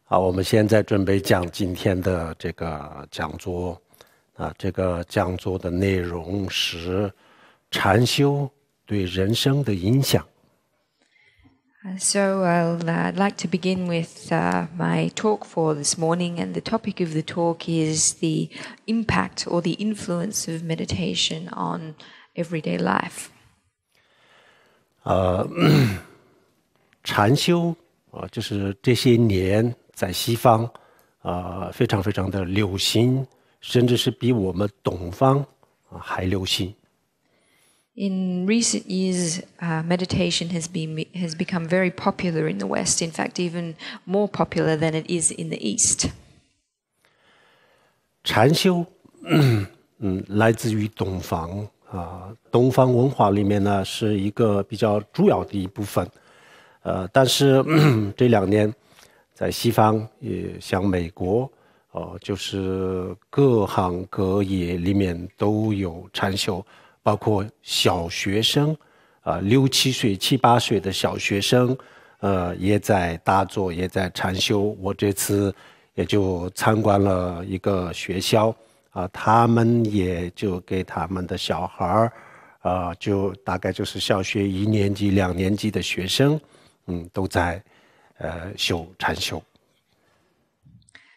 好，我们现在准备讲今天的这个讲座。这个讲座的内容是禅修对人生的影响。So I'd like to begin with my talk for this morning, and the topic of the talk is the impact or the influence of meditation on everyday life. 禅修就是这些年在西方非常非常的流行，甚至是比我们东方还流行。In recent years, meditation has become very popular in the West. In fact, even more popular than it is in the East. 禅修，来自于东方东方文化里面呢是一个比较主要的一部分。但是这2年在西方，也像美国，就是各行各业里面都有禅修。包括小学生，6、7岁、7、8岁的小学生，也在打坐，也在禅修。我这次也就参观了一个学校，他们也就给他们的小孩就大概就是小学1年级、2年级的学生，都在修禅修。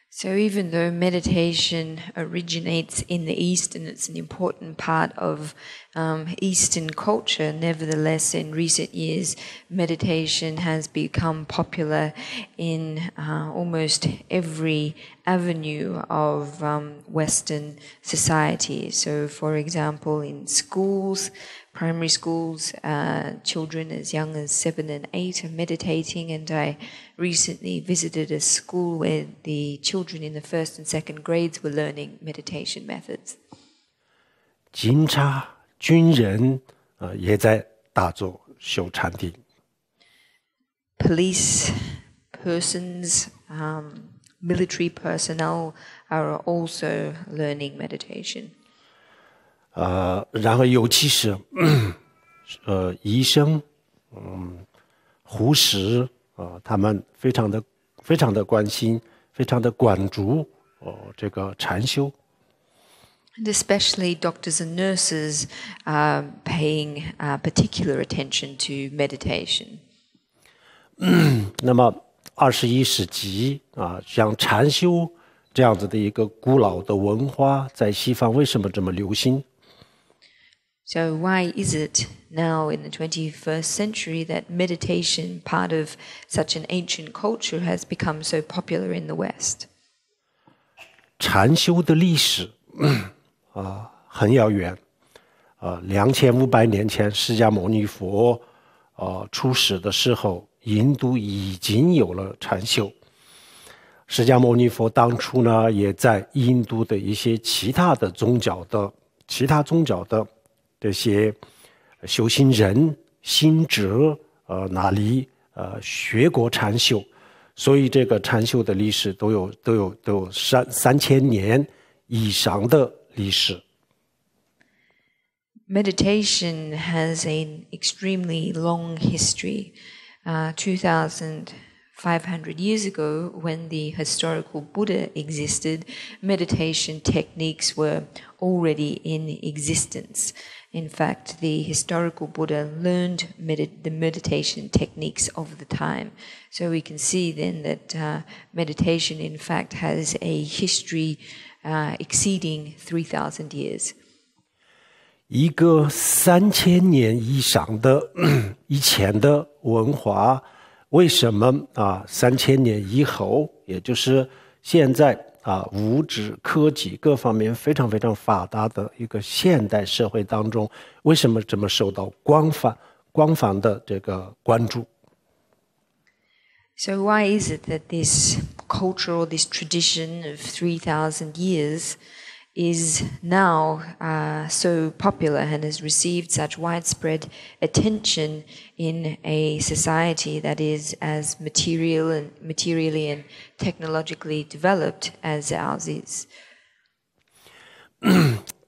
So even though meditation originates in the East and it's an important part of Eastern culture, nevertheless in recent years meditation has become popular in almost every avenue of Western society. So for example, in schools, primary schools, children as young as 7 and 8 are meditating, and I recently visited a school where the children in the first and second grades were learning meditation methods. 警察、军人也在打坐修禅定。Police persons, military personnel are also learning meditation. 然后尤其是医生、护士他们非常的关心，非常的关注这个禅修。And especially doctors and nurses are paying particular attention to meditation. 那么21世纪像禅修这样子的一个古老的文化，在西方为什么这么流行？So why is it now in the 21st century that meditation, part of such an ancient culture, has become so popular in the West? 禅修的历史很遥远，2500年前释迦牟尼佛出世的时候，印度已经有了禅修。释迦牟尼佛当初呢，也在印度的一些其他宗教的这些修行人、行者那里学过禅修，所以这个禅修的历史都有3000年以上的历史。Meditation has an extremely long history. 2,500 years ago, when the historical Buddha existed, meditation techniques were already in existence. In fact, the historical Buddha learned the meditation techniques of the time. So we can see then that meditation, in fact, has a history exceeding 3,000 years. 一个3000年以上的以前的文化，为什么3000年以后，也就是现在物质科技各方面非常非常发达的一个现代社会当中，为什么这么受到广泛的这个关注？ So why is it that this culture or this tradition of 3,000 years is now so popular and has received such widespread attention in a society that is as materially and technologically developed as ours is?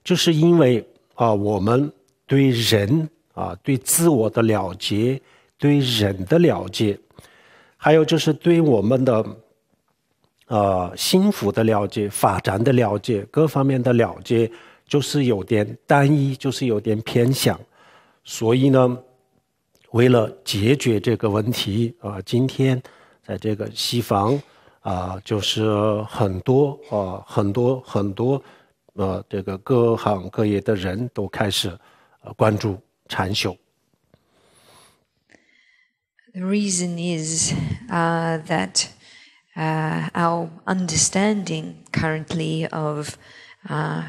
就是因为我们对人对自我的了解，对人的了解，还有就是对我们的幸福的了解、发展的了解、各方面的了解，就是有点单一，就是有点偏向。所以呢，为了解决这个问题今天在这个西方就是很多这个各行各业的人都开始关注禅修。The reason is that our understanding currently of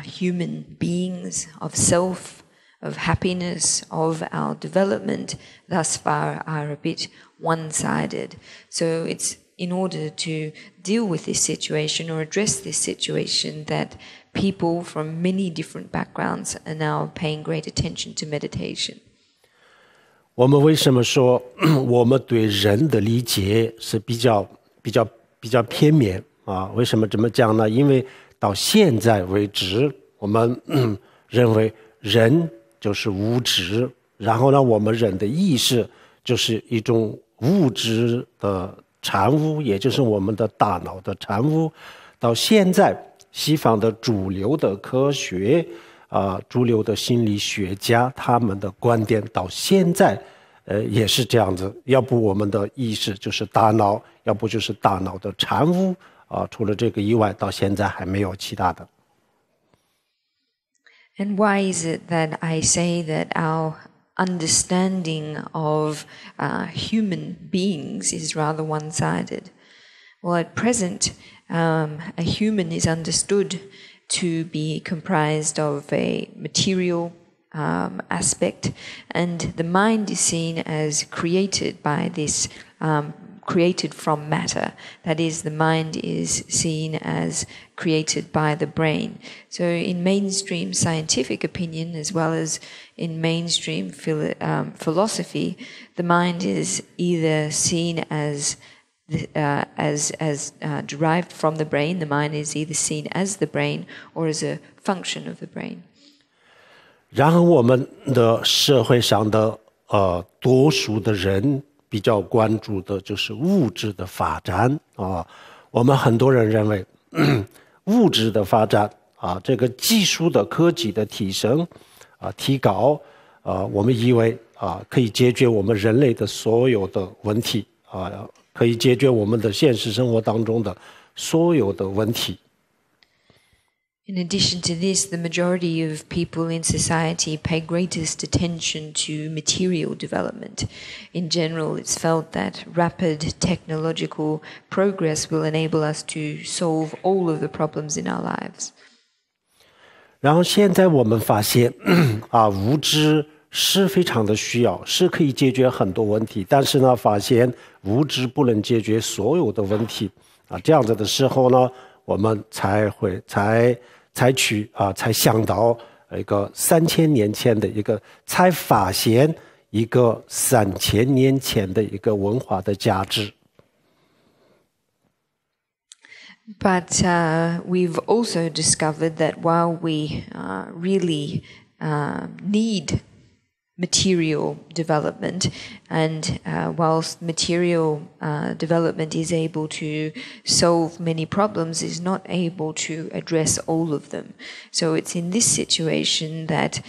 human beings, of self, of happiness, of our development thus far are a bit one-sided. So it's in order to deal with this situation or address this situation that people from many different backgrounds are now paying great attention to meditation. 我们为什么说我们对人的理解是比较片面为什么这么讲呢？因为到现在为止，我们认为人就是物质，然后呢，我们人的意识就是一种物质的产物，也就是我们的大脑的产物。到现在，西方的主流的科学主流的心理学家他们的观点到现在也是这样子，要不我们的意识就是大脑，要不就是大脑的产物除了这个以外，到现在还没有其他的。And why is it that I say that our understanding of human beings is rather one-sided? Well, at present, a human is understood to be comprised of a material aspect, and the mind is seen as created by this, created from matter. That is, the mind is seen as created by the brain. So in mainstream scientific opinion, as well as in mainstream philosophy, the mind is either seen as derived from the brain. The mind is either seen as the brain or as a function of the brain. 然后我们的社会上的多数的人比较关注的就是物质的发展我们很多人认为物质的发展这个技术的科技的提升提高我们以为可以解决我们人类的所有的问题可以解决我们的现实生活当中的所有的问题。In addition to this, the majority of people in society pay greatest attention to material development. In general, it's felt that rapid technological progress will enable us to solve all of the problems in our lives. 然后现在我们发现物质是非常的需要，是可以解决很多问题，但是呢，发现物质不能解决所有的问题这样子的时候呢，我们才想到一个3000年前的一个，才发现一个3000年前的一个文化的价值。But we've also discovered that while we really need material development, and whilst material development is able to solve many problems, is not able to address all of them. So it's in this situation that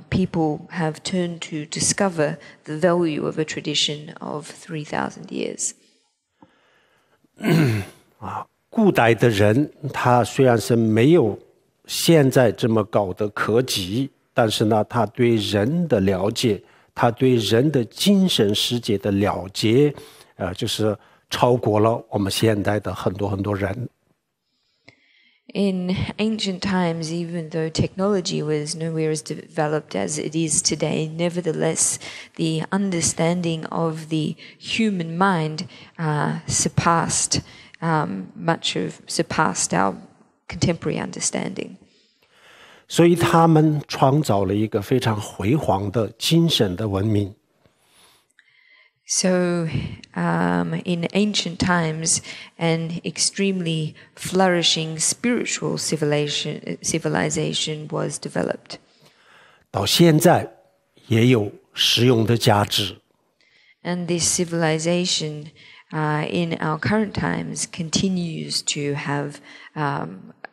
people have turned to discover the value of a tradition of 3,000 years. 古代的人他虽然是没有现在这么高的科技，但是呢，他对人的了解，他对人的精神世界的了解，就是超过了我们现代的很多人。In ancient times, even though technology was nowhere as developed as it is today, nevertheless, the understanding of the human mind surpassed our contemporary understanding. 所以他们创造了一个非常辉煌的精神的文明。So, in ancient times, an extremely flourishing spiritual civilization was developed. 到现在也有实用的价值。And this civilization in our current times continues to have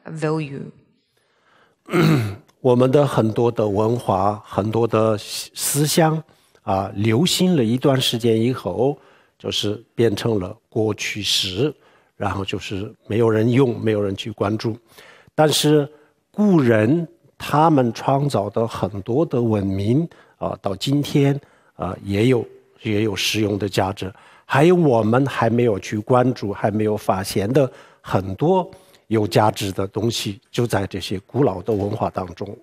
value. 我们的很多的文化、很多的思想流行了一段时间以后，就是变成了过去式，然后就是没有人用，没有人去关注。但是古人他们创造的很多的文明到今天也有实用的价值，还有我们还没有去关注、还没有发现的很多有价值的东西，就在这些古老的文化当中。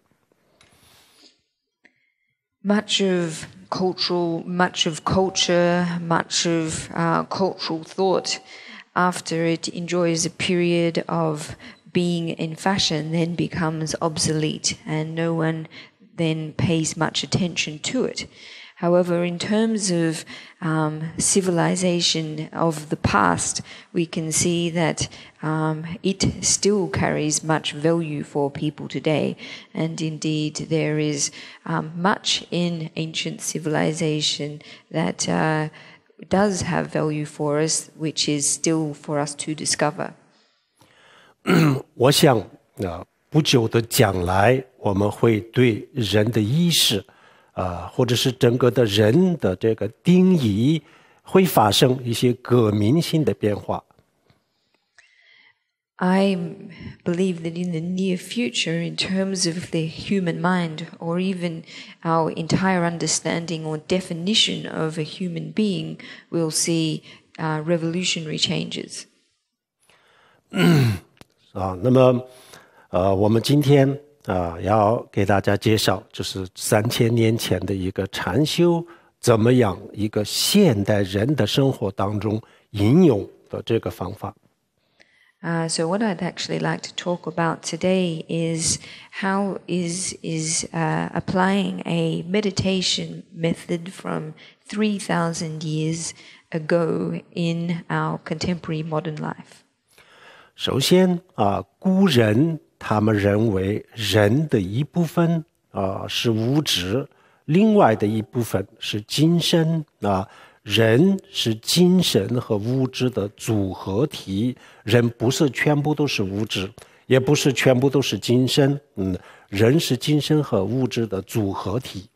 Much of culture, much of cultural thought, after it enjoys a period of being in fashion, then becomes obsolete, and no one then pays much attention to it. However, in terms of civilization of the past, we can see that it still carries much value for people today. And indeed, there is much in ancient civilization that does have value for us, which is still for us to discover. 我想不久的将来，我们会对人的意识或者是整个的人的这个定义会发生一些革命性的变化。I believe that in the near future, in terms of the human mind, or even our entire understanding or definition of a human being, we'll see revolutionary changes. 那么我们今天要给大家介绍，就是3000年前的一个禅修怎么样一个现代人的生活当中应用的这个方法。So what I'd actually like to talk about today is how is applying a meditation method from 3,000 years ago in our contemporary modern life. 首先古人他们认为人的一部分是物质，另外的一部分是精神人是精神和物质的组合体，人不是全部都是物质，也不是全部都是精神，人是精神和物质的组合体。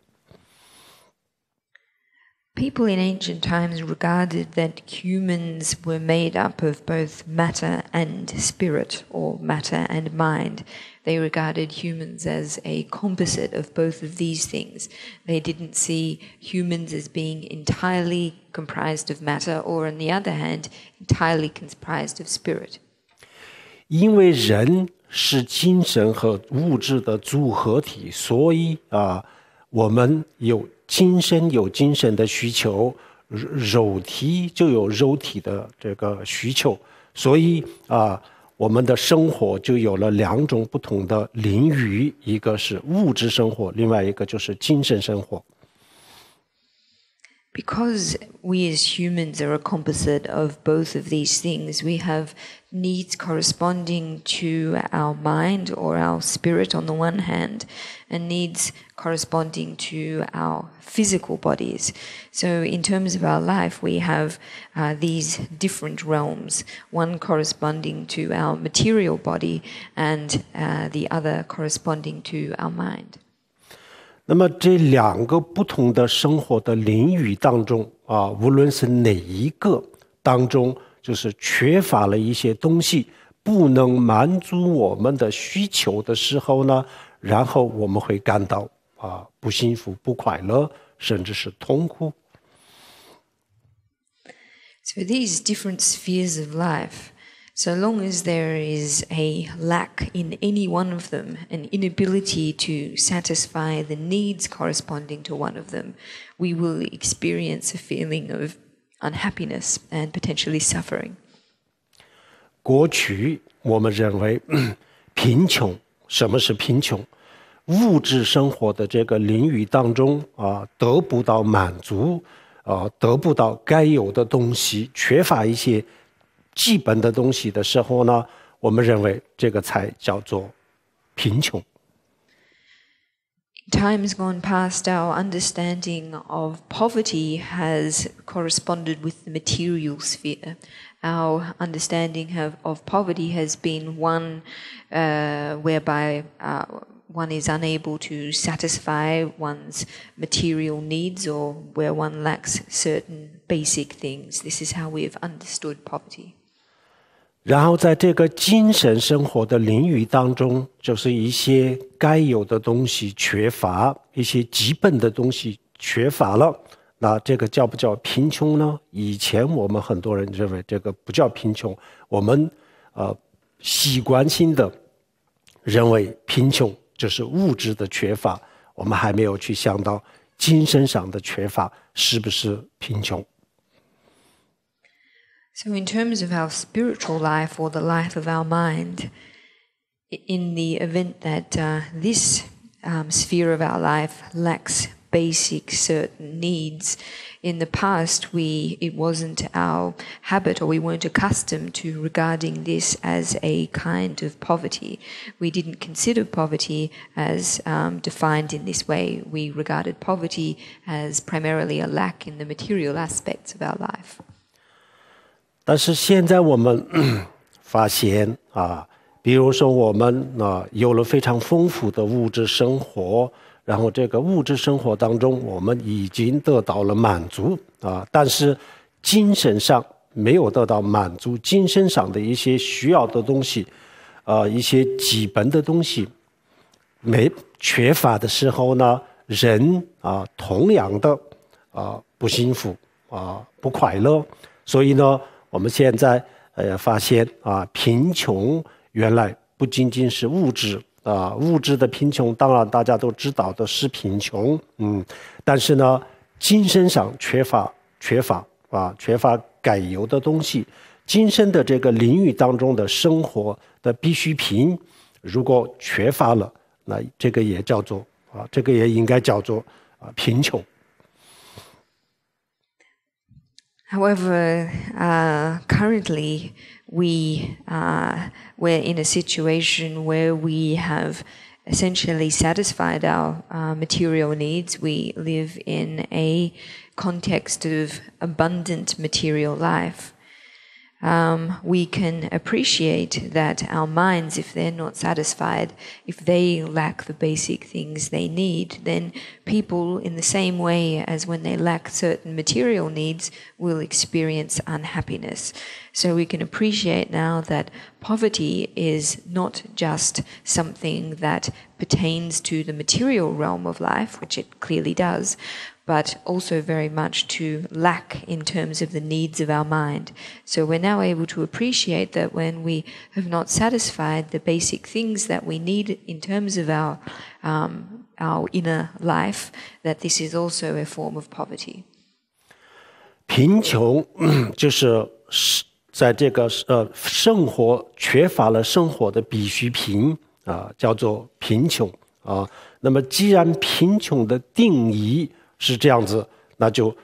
People in ancient times regarded that humans were made up of both matter and spirit, or matter and mind. They regarded humans as a composite of both of these things. They didn't see humans as being entirely comprised of matter, or on the other hand, entirely comprised of spirit. 因为人是精神和物质的组合体，所以我们有精神的需求，肉体就有肉体的这个需求，所以我们的生活就有了2种不同的领域，一个是物质生活，另外一个就是精神生活。Because we as humans are a composite of both of these things, we have needs corresponding to our mind or our spirit on the one hand, and needs corresponding to our physical bodies. So in terms of our life, we have these different realms, one corresponding to our material body and the other corresponding to our mind. 那么这2个不同的生活的领域当中无论是哪一个当中，就是缺乏了一些东西，不能满足我们的需求的时候呢，然后我们会感到不幸福、不快乐，甚至是痛苦。So these different spheres of life, so long as there is a lack in any one of them, an inability to satisfy the needs corresponding to one of them, we will experience a feeling of unhappiness and potentially suffering. 过去我们认为贫穷，什么是贫穷？物质生活的这个领域当中得不到满足得不到该有的东西，缺乏一些基本的东西的时候呢，我们认为这个才叫做贫穷。Times gone past, our understanding of poverty has corresponded with the material sphere. Our understanding of poverty has been one whereby one is unable to satisfy one's material needs or where one lacks certain basic things. This is how we have understood poverty. 然后在这个精神生活的领域当中，就是一些该有的东西缺乏，一些基本的东西缺乏了，那这个叫不叫贫穷呢？以前我们很多人认为这个不叫贫穷，我们习惯性的认为贫穷就是物质的缺乏，我们还没有去想到精神上的缺乏是不是贫穷。So in terms of our spiritual life or the life of our mind, in the event that this sphere of our life lacks basic certain needs, in the past it wasn't our habit or we weren't accustomed to regarding this as a kind of poverty. We didn't consider poverty as defined in this way. We regarded poverty as primarily a lack in the material aspects of our life. 但是现在我们发现比如说我们有了非常丰富的物质生活，然后这个物质生活当中我们已经得到了满足但是精神上没有得到满足，精神上的一些需要的东西一些基本的东西缺乏的时候呢，人同样的不幸福不快乐。所以呢我们现在发现贫穷原来不仅仅是物质物质的贫穷，当然大家都知道的是贫穷但是呢精神上缺乏该有的东西，精神的这个领域当中的生活的必需品如果缺乏了，那这个也叫做这个也应该叫做贫穷。However, currently we're in a situation where we have essentially satisfied our material needs. We live in a context of abundant material life. We can appreciate that our minds, if they're not satisfied, if they lack the basic things they need, then people, in the same way as when they lack certain material needs, will experience unhappiness. So we can appreciate now that poverty is not just something that pertains to the material realm of life, which it clearly does, but also very much to lack in terms of the needs of our mind. So we're now able to appreciate that when we have not satisfied the basic things that we need in terms of our inner life, that this is also a form of poverty. 贫穷就是在这个生活缺乏了生活的必需品叫做贫穷那么既然贫穷的定义是这样子，那就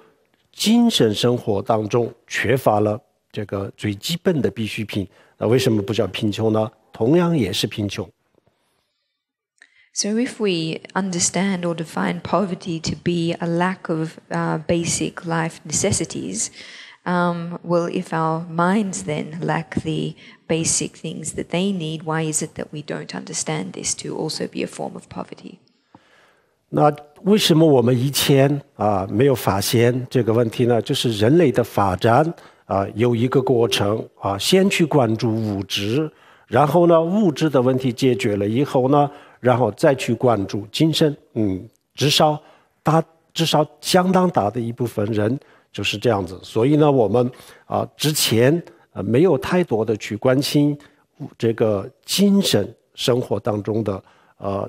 精神生活当中缺乏了这个最基本的必需品，那为什么不叫贫穷呢？同样也是贫穷。So if we understand or define poverty to be a lack of basic life necessities, well, if our minds then lack the basic things that they need, why is it that we don't understand this to also be a form of poverty? 那为什么我们以前没有发现这个问题呢？就是人类的发展有一个过程先去关注物质，然后呢物质的问题解决了以后呢，然后再去关注精神。至少相当大的一部分人就是这样子。所以呢我们之前没有太多的去关心这个精神生活当中的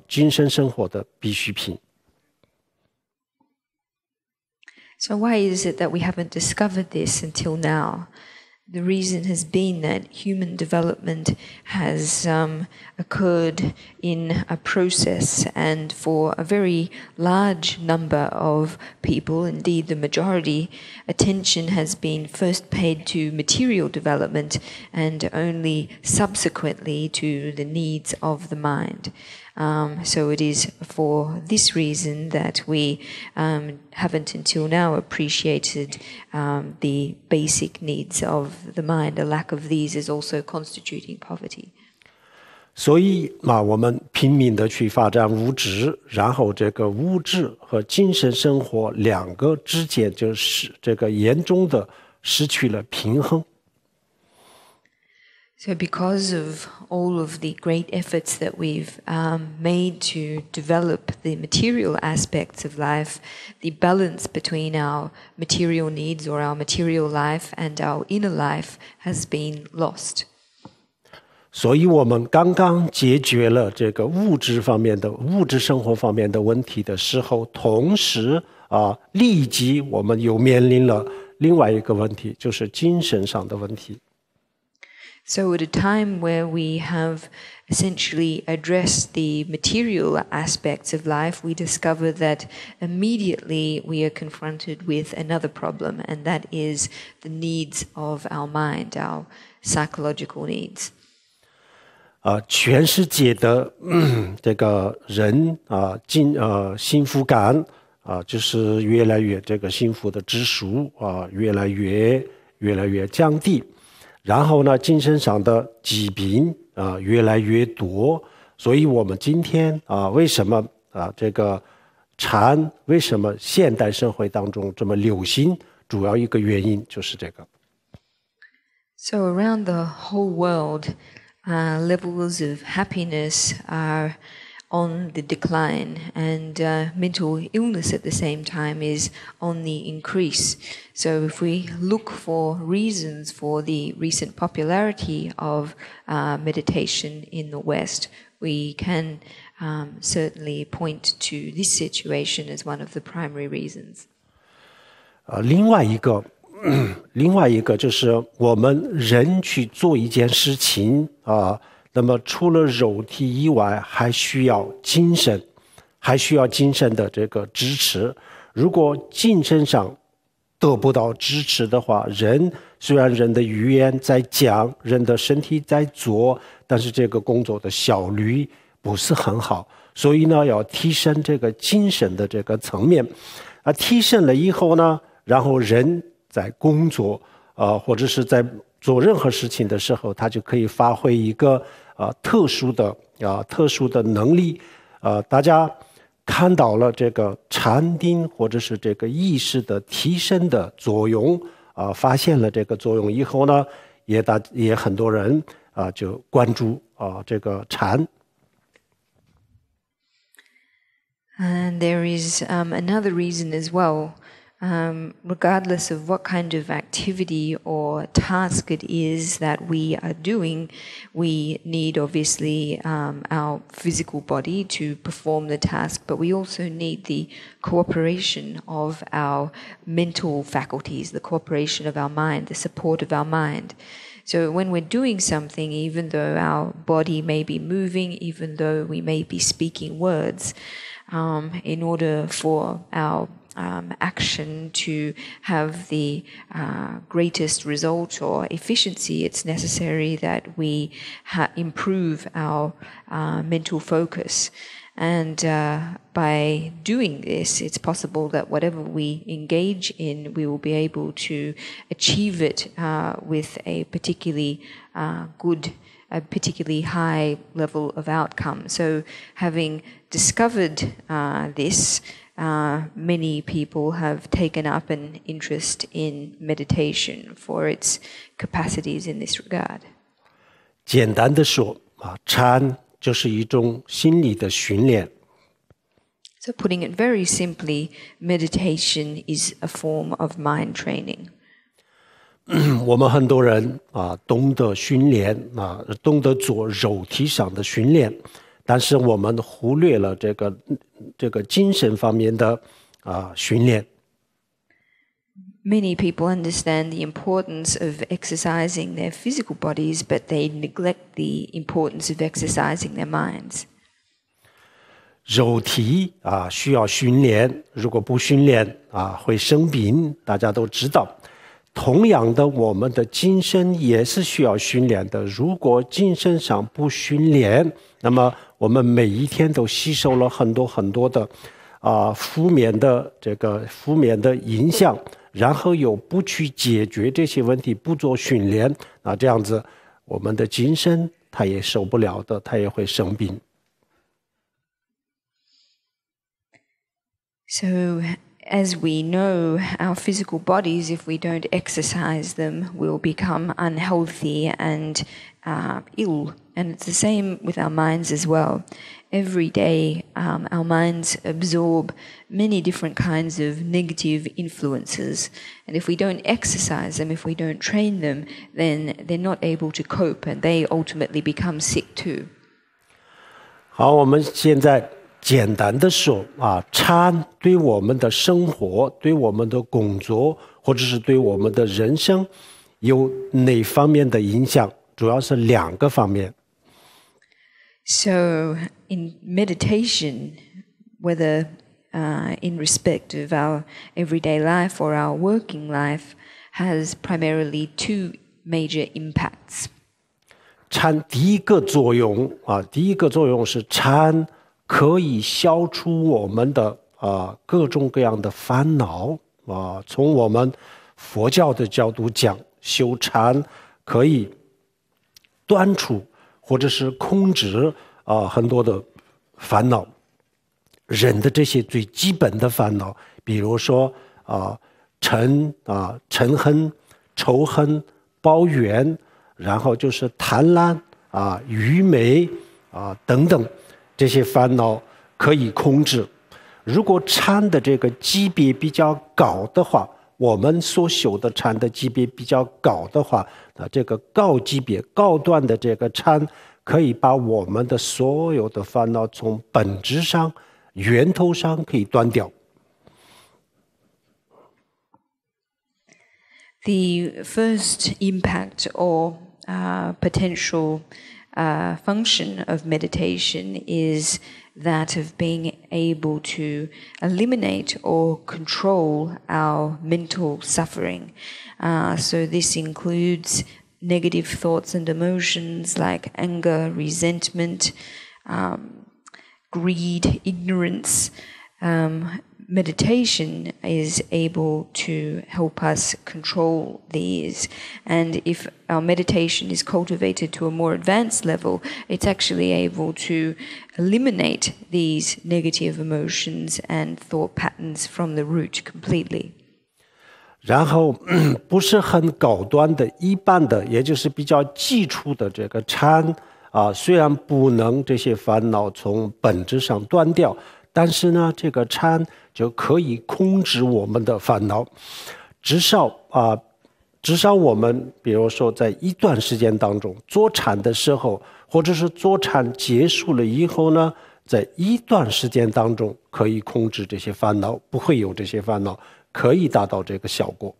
精神生活的必需品。So why is it that we haven't discovered this until now? The reason has been that human development has occurred in a process, and for a very large number of people, indeed the majority, attention has been first paid to material development and only subsequently to the needs of the mind. So it is for this reason that we haven't until now appreciated the basic needs of the mind. A lack of these is also constituting poverty. 所以我们拼命的去发展物质，然后这个物质和精神生活两个之间就是这个严重的失去了平衡。So because of all of the great efforts that we've made to develop the material aspects of life, the balance between our material needs or our material life and our inner life has been lost. 所以我们刚刚解决了这个物质生活方面的问题的时候，同时立即我们又面临了另外一个问题，就是精神上的问题。So at a time where we have essentially addressed the material aspects of life, we discover that immediately we are confronted with another problem, and that is the needs of our mind, our psychological needs. 全世界的这个人幸福感就是越来越这个幸福的指数越来越降低。然后呢，精神上的疾病越来越多，所以我们今天为什么这个禅为什么现代社会当中这么流行，主要一个原因就是这个。So around the whole world, levels of happiness are on the decline, and mental illness at the same time is on the increase. So if we look for reasons for the recent popularity of meditation in the West, we can certainly point to this situation as one of the primary reasons. 另外一个就是我们人去做一件事情那么除了肉体以外，还需要精神的这个支持。如果精神上得不到支持的话，虽然人的语言在讲，人的身体在做，但是这个工作的效率不是很好。所以呢，要提升这个精神的这个层面。提升了以后呢，然后人在工作或者是在做任何事情的时候，他就可以发挥一个特殊的能力。大家看到了这个禅定或者是这个意识的提升的作用发现了这个作用以后呢，也很多人就关注这个禅。And there is another reason as well. Regardless of what kind of activity or task it is that we are doing, we need obviously our physical body to perform the task, but we also need the cooperation of our mental faculties, the cooperation of our mind, the support of our mind. So when we're doing something, even though our body may be moving, even though we may be speaking words, in order for our action to have the greatest result or efficiency, it's necessary that we improve our mental focus. And by doing this, it's possible that whatever we engage in, we will be able to achieve it with a particularly a particularly high level of outcome. So having discovered this, many people have taken up an interest in meditation for its capacities in this regard. 简单的说禅就是一种心理的训练。So putting it very simply, meditation is a form of mind training. 我们很多人懂得训练懂得做肉体上的训练，但是我们忽略了这个精神方面的训练。Many people understand the importance of exercising their physical bodies, but they neglect the importance of exercising their minds. 肉体需要训练，如果不训练会生病，大家都知道。同样的，我们的精神也是需要训练的。如果精神上不训练，那么我们每一天都吸收了很多很多的负面的影响，然后又不去解决这些问题，不做训练，这样子我们的精神它也受不了的，它也会生病。So, as we know, our physical bodies, if we don't exercise them, will become unhealthy and ill. And it's the same with our minds as well. Every day, our minds absorb many different kinds of negative influences. And if we don't exercise them, if we don't train them, then they're not able to cope and they ultimately become sick too. 好，我们现在简单的说禅对我们的生活，对我们的工作，或者是对我们的人生有哪方面的影响？主要是2个方面。So, in meditation, whether in respect of our everyday life or our working life, has primarily 2 major impacts. 禅第一个作用是禅可以消除我们的各种各样的烦恼从我们佛教的角度讲，修禅可以断除或者是控制很多的烦恼，人的这些最基本的烦恼，比如说嗔恨、仇恨、抱怨，然后就是贪婪愚昧等等，这些烦恼可以控制。如果禅的这个级别比较高的话，我们所修的禅的级别比较高的话，这个高级别高端的这个禅可以把我们的所有的烦恼从本质上源头上可以断掉。The first impact or potential function of meditation is that of being able to eliminate or control our mental suffering. So this includes negative thoughts and emotions like anger, resentment, greed, ignorance. Meditation is able to help us control these. And if our meditation is cultivated to a more advanced level, it's actually able to eliminate these negative emotions and thought patterns from the root completely. 然后不是很高端的一般的，也就是比较基础的这个禅虽然不能这些烦恼从本质上断掉，但是呢这个禅就可以控制我们的烦恼。至少我们比如说在一段时间当中坐禅的时候，或者是坐禅结束了以后呢，在一段时间当中可以控制这些烦恼，不会有这些烦恼，可以达到这个效果。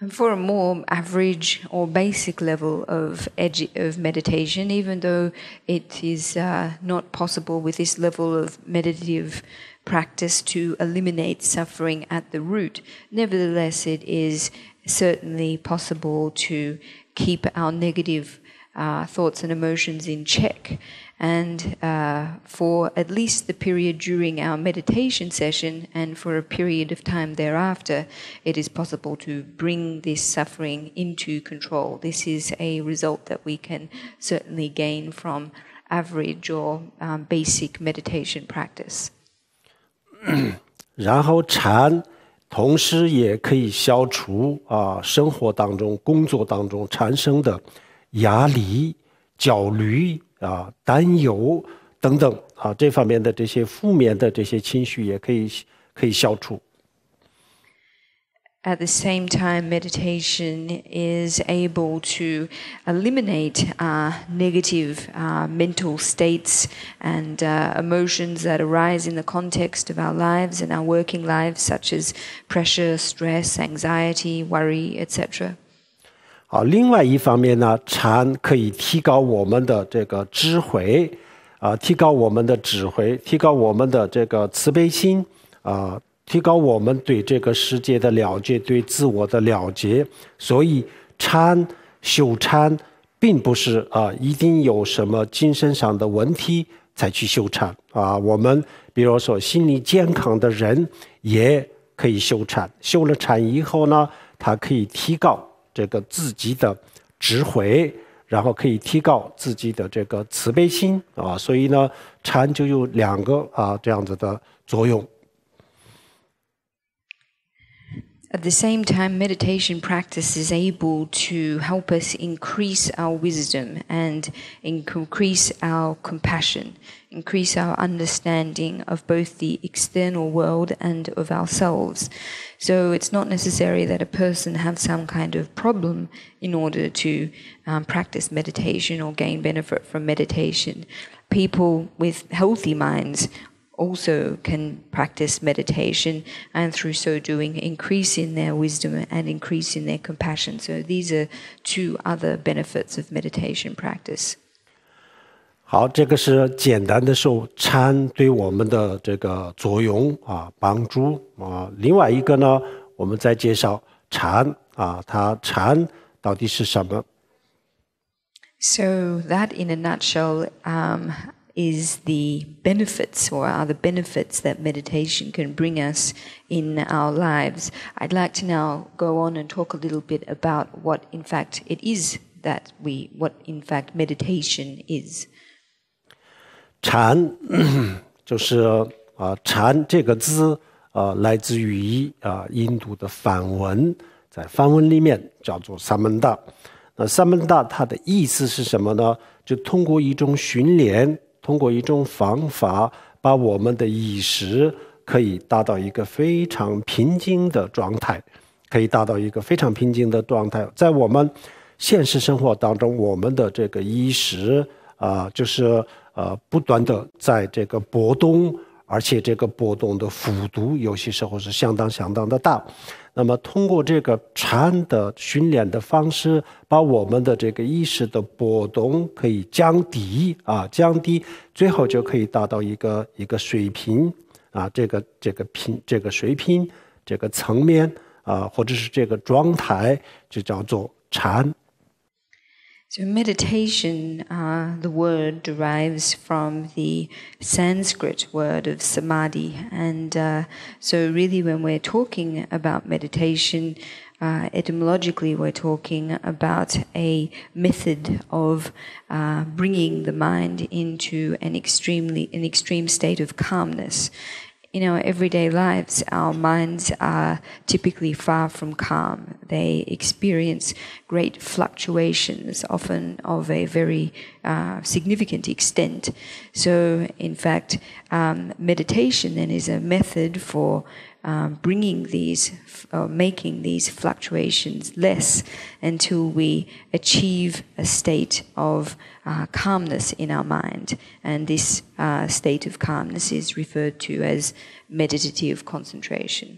And for a more average or basic level of meditation, even though it is not possible with this level of meditative practice to eliminate suffering at the root, nevertheless it is certainly possible to keep our negative thoughts and emotions in check. And for at least the period during our meditation session and for a period of time thereafter, it is possible to bring this suffering into control. This is a result that we can certainly gain from average or basic meditation practice. 然后禅同时也可以消除生活当中工作当中产生的压力、焦虑担忧等等这方面的这些负面的这些情绪也可以消除。At the same time, meditation is able to eliminate negative mental states and emotions that arise in the context of our lives and our working lives, such as pressure, stress, anxiety, worry, etc. 另外一方面呢，禅可以提高我们的这个智慧提高我们的智慧，提高我们的这个慈悲心提高我们对这个世界的了解，对自我的了解。所以修禅并不是一定有什么精神上的问题才去修禅我们比如说心理健康的人也可以修禅，修了禅以后呢，他可以提高这个自己的智慧，然后可以提高自己的这个慈悲心所以呢，禅就有两个这样子的作用。At the same time, meditation practice is able to help us increase our wisdom and increase our compassion, increase our understanding of both the external world and of ourselves. So it's not necessary that a person have some kind of problem in order to practice meditation or gain benefit from meditation. People with healthy minds also can practice meditation and through so doing increase in their wisdom and increase in their compassion. So these are two other benefits of meditation practice. 好，这个是简单的说禅对我们的这个作用帮助另外一个呢，我们再介绍禅它禅到底是什么。 So that in a nutshell is the benefits or are the benefits that meditation can bring us in our lives. I'd like to now go on and talk a little bit about what in fact it is that what in fact meditation is. 禅就是禅这个字来自于印度的梵文，在梵文里面叫做萨曼达。那萨曼达它的意思是什么呢？就通过一种训练，通过一种方法，把我们的意识可以达到一个非常平静的状态，可以达到一个非常平静的状态。在我们现实生活当中，我们的这个意识就是不断的在这个波动，而且这个波动的幅度有些时候是相当的大。那么通过这个禅的训练的方式，把我们的这个意识的波动可以降低最后就可以达到一个水平这个水平这个层面或者是这个状态就叫做禅。So meditation, the word derives from the Sanskrit word of samadhi. And so really when we're talking about meditation, etymologically we're talking about a method of bringing the mind into an extreme state of calmness. In our everyday lives, our minds are typically far from calm. They experience great fluctuations, often of a very significant extent. So, in fact, meditation then is a method for bringing these, making these fluctuations less until we achieve a state of calmness in our mind. And this state of calmness is referred to as meditative concentration.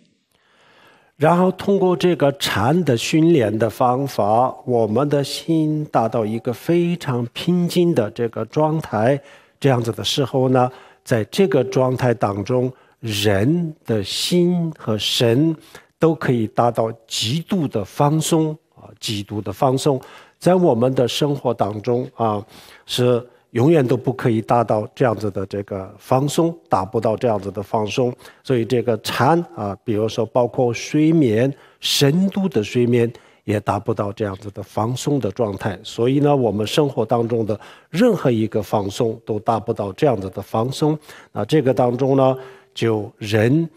然后通过这个禅的训练的方法，我们的心达到一个非常平静的这个状态，这样子的时候呢，在这个状态当中，人的心和身都可以达到极度的放松极度的放松。在我们的生活当中是永远都不可以达到这样子的这个放松，达不到这样子的放松。所以这个禅比如说包括睡眠，深度的睡眠也达不到这样子的放松的状态。所以呢，我们生活当中的任何一个放松都达不到这样子的放松。这个当中呢，就人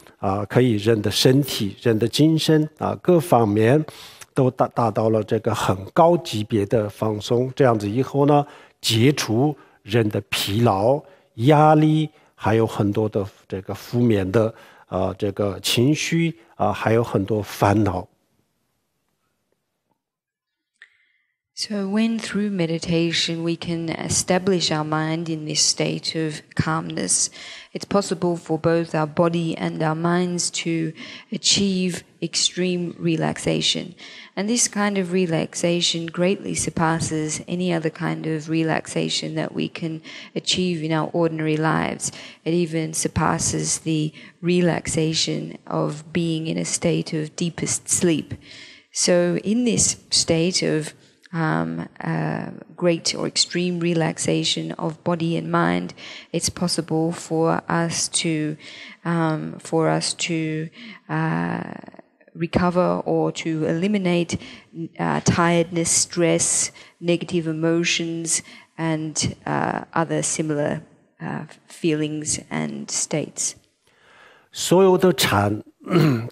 可以人的身体、人的精神各方面都达到了这个很高级别的放松。这样子以后呢，解除人的疲劳、压力，还有很多的这个负面的这个情绪还有很多烦恼。So when through meditation we can establish our mind in this state of calmness, it's possible for both our body and our minds to achieve extreme relaxation. And this kind of relaxation greatly surpasses any other kind of relaxation that we can achieve in our ordinary lives. It even surpasses the relaxation of being in a state of deepest sleep. So in this state of great or extreme relaxation of body and mind, it's possible for us to recover or to eliminate tiredness, stress, negative emotions, and other similar feelings and states. 所有的禅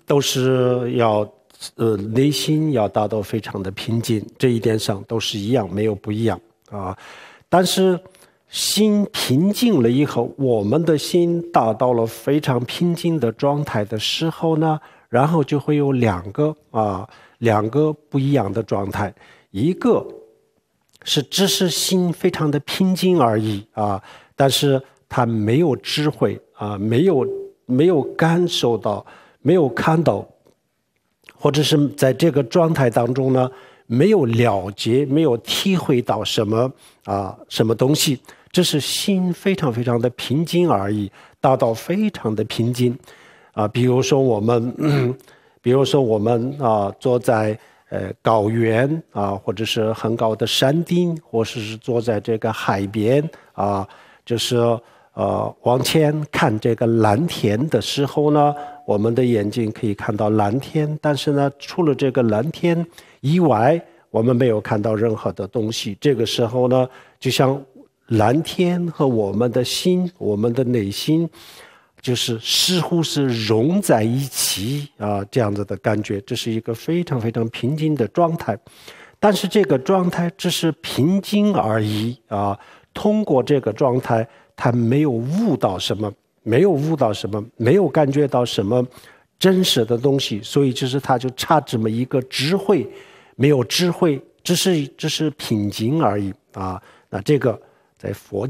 都是要内心要达到非常的平静，这一点上都是一样，没有不一样啊。但是心平静了以后，我们的心达到了非常平静的状态的时候呢，然后就会有两个不一样的状态，一个是只是心非常的平静而已啊，但是他没有智慧啊，没有感受到，没有看到，或者是在这个状态当中呢，没有了解，没有体会到什么东西，这是心非常非常的平静而已，达到非常的平静啊。比如说我们坐在高原啊，或者是很高的山顶，或者是坐在这个海边啊，就是往前看这个蓝天的时候呢，我们的眼睛可以看到蓝天，但是呢，除了这个蓝天以外，我们没有看到任何的东西。这个时候呢，就像蓝天和我们的心，我们的内心，就是似乎是融在一起啊，这样子的感觉，这是一个非常非常平静的状态。但是这个状态只是平静而已啊，通过这个状态，他没有悟到什么，没有感觉到什么真实的东西，所以就是他就差这么一个智慧，没有智慧，只是平静而已啊。那这个在佛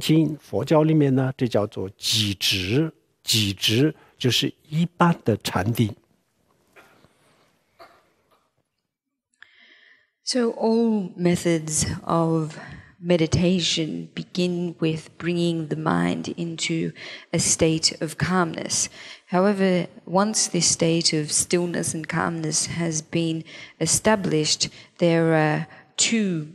教里面呢，这叫做寂止就是一般的禅定。So all methods of meditation begin with bringing the mind into a state of calmness. However, once this state of stillness and calmness has been established, there are two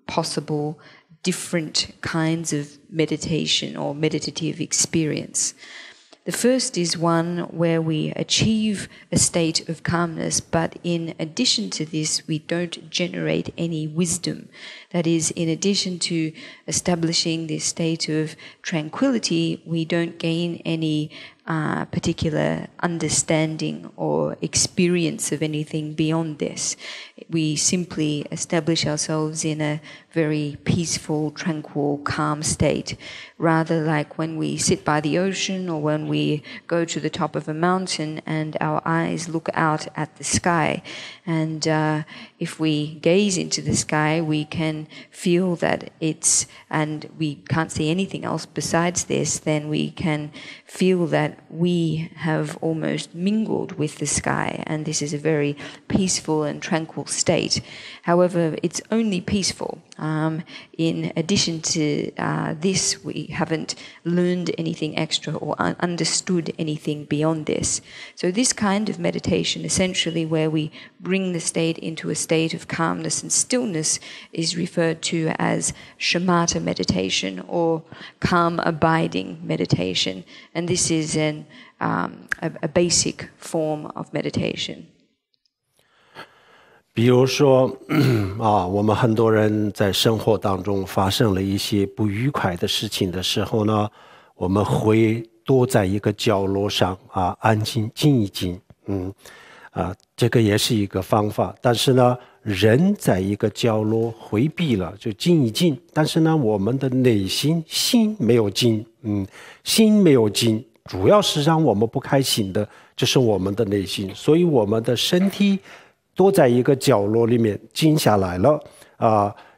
possible different kinds of meditation or meditative experience. The first is one where we achieve a state of calmness, but in addition to this, we don't generate any wisdom. That is, in addition to establishing this state of tranquility, we don't gain any particular understanding or experience of anything beyond this. We simply establish ourselves in a very peaceful, tranquil, calm state, rather like when we sit by the ocean or when we go to the top of a mountain and our eyes look out at the sky. And if we gaze into the sky, we can feel that it's, and we can't see anything else besides this, then we can feel that we have almost mingled with the sky, and this is a very peaceful and tranquil state. However, it's only peaceful. In addition to this, we haven't learned anything extra or understood anything beyond this. So this kind of meditation, essentially where we bring the state into a state of calmness and stillness, is referred to as shamatha meditation or calm abiding meditation. And this is a basic form of meditation. 比如说我们很多人在生活当中发生了一些不愉快的事情的时候呢，我们会躲在一个角落上安静静一静，这个也是一个方法。但是呢，人在一个角落回避了，就静一静，但是呢，我们的内心心没有静，心没有静，主要是让我们不开心的，这是我们的内心，所以我们的身体躲在一个角落里面静下来了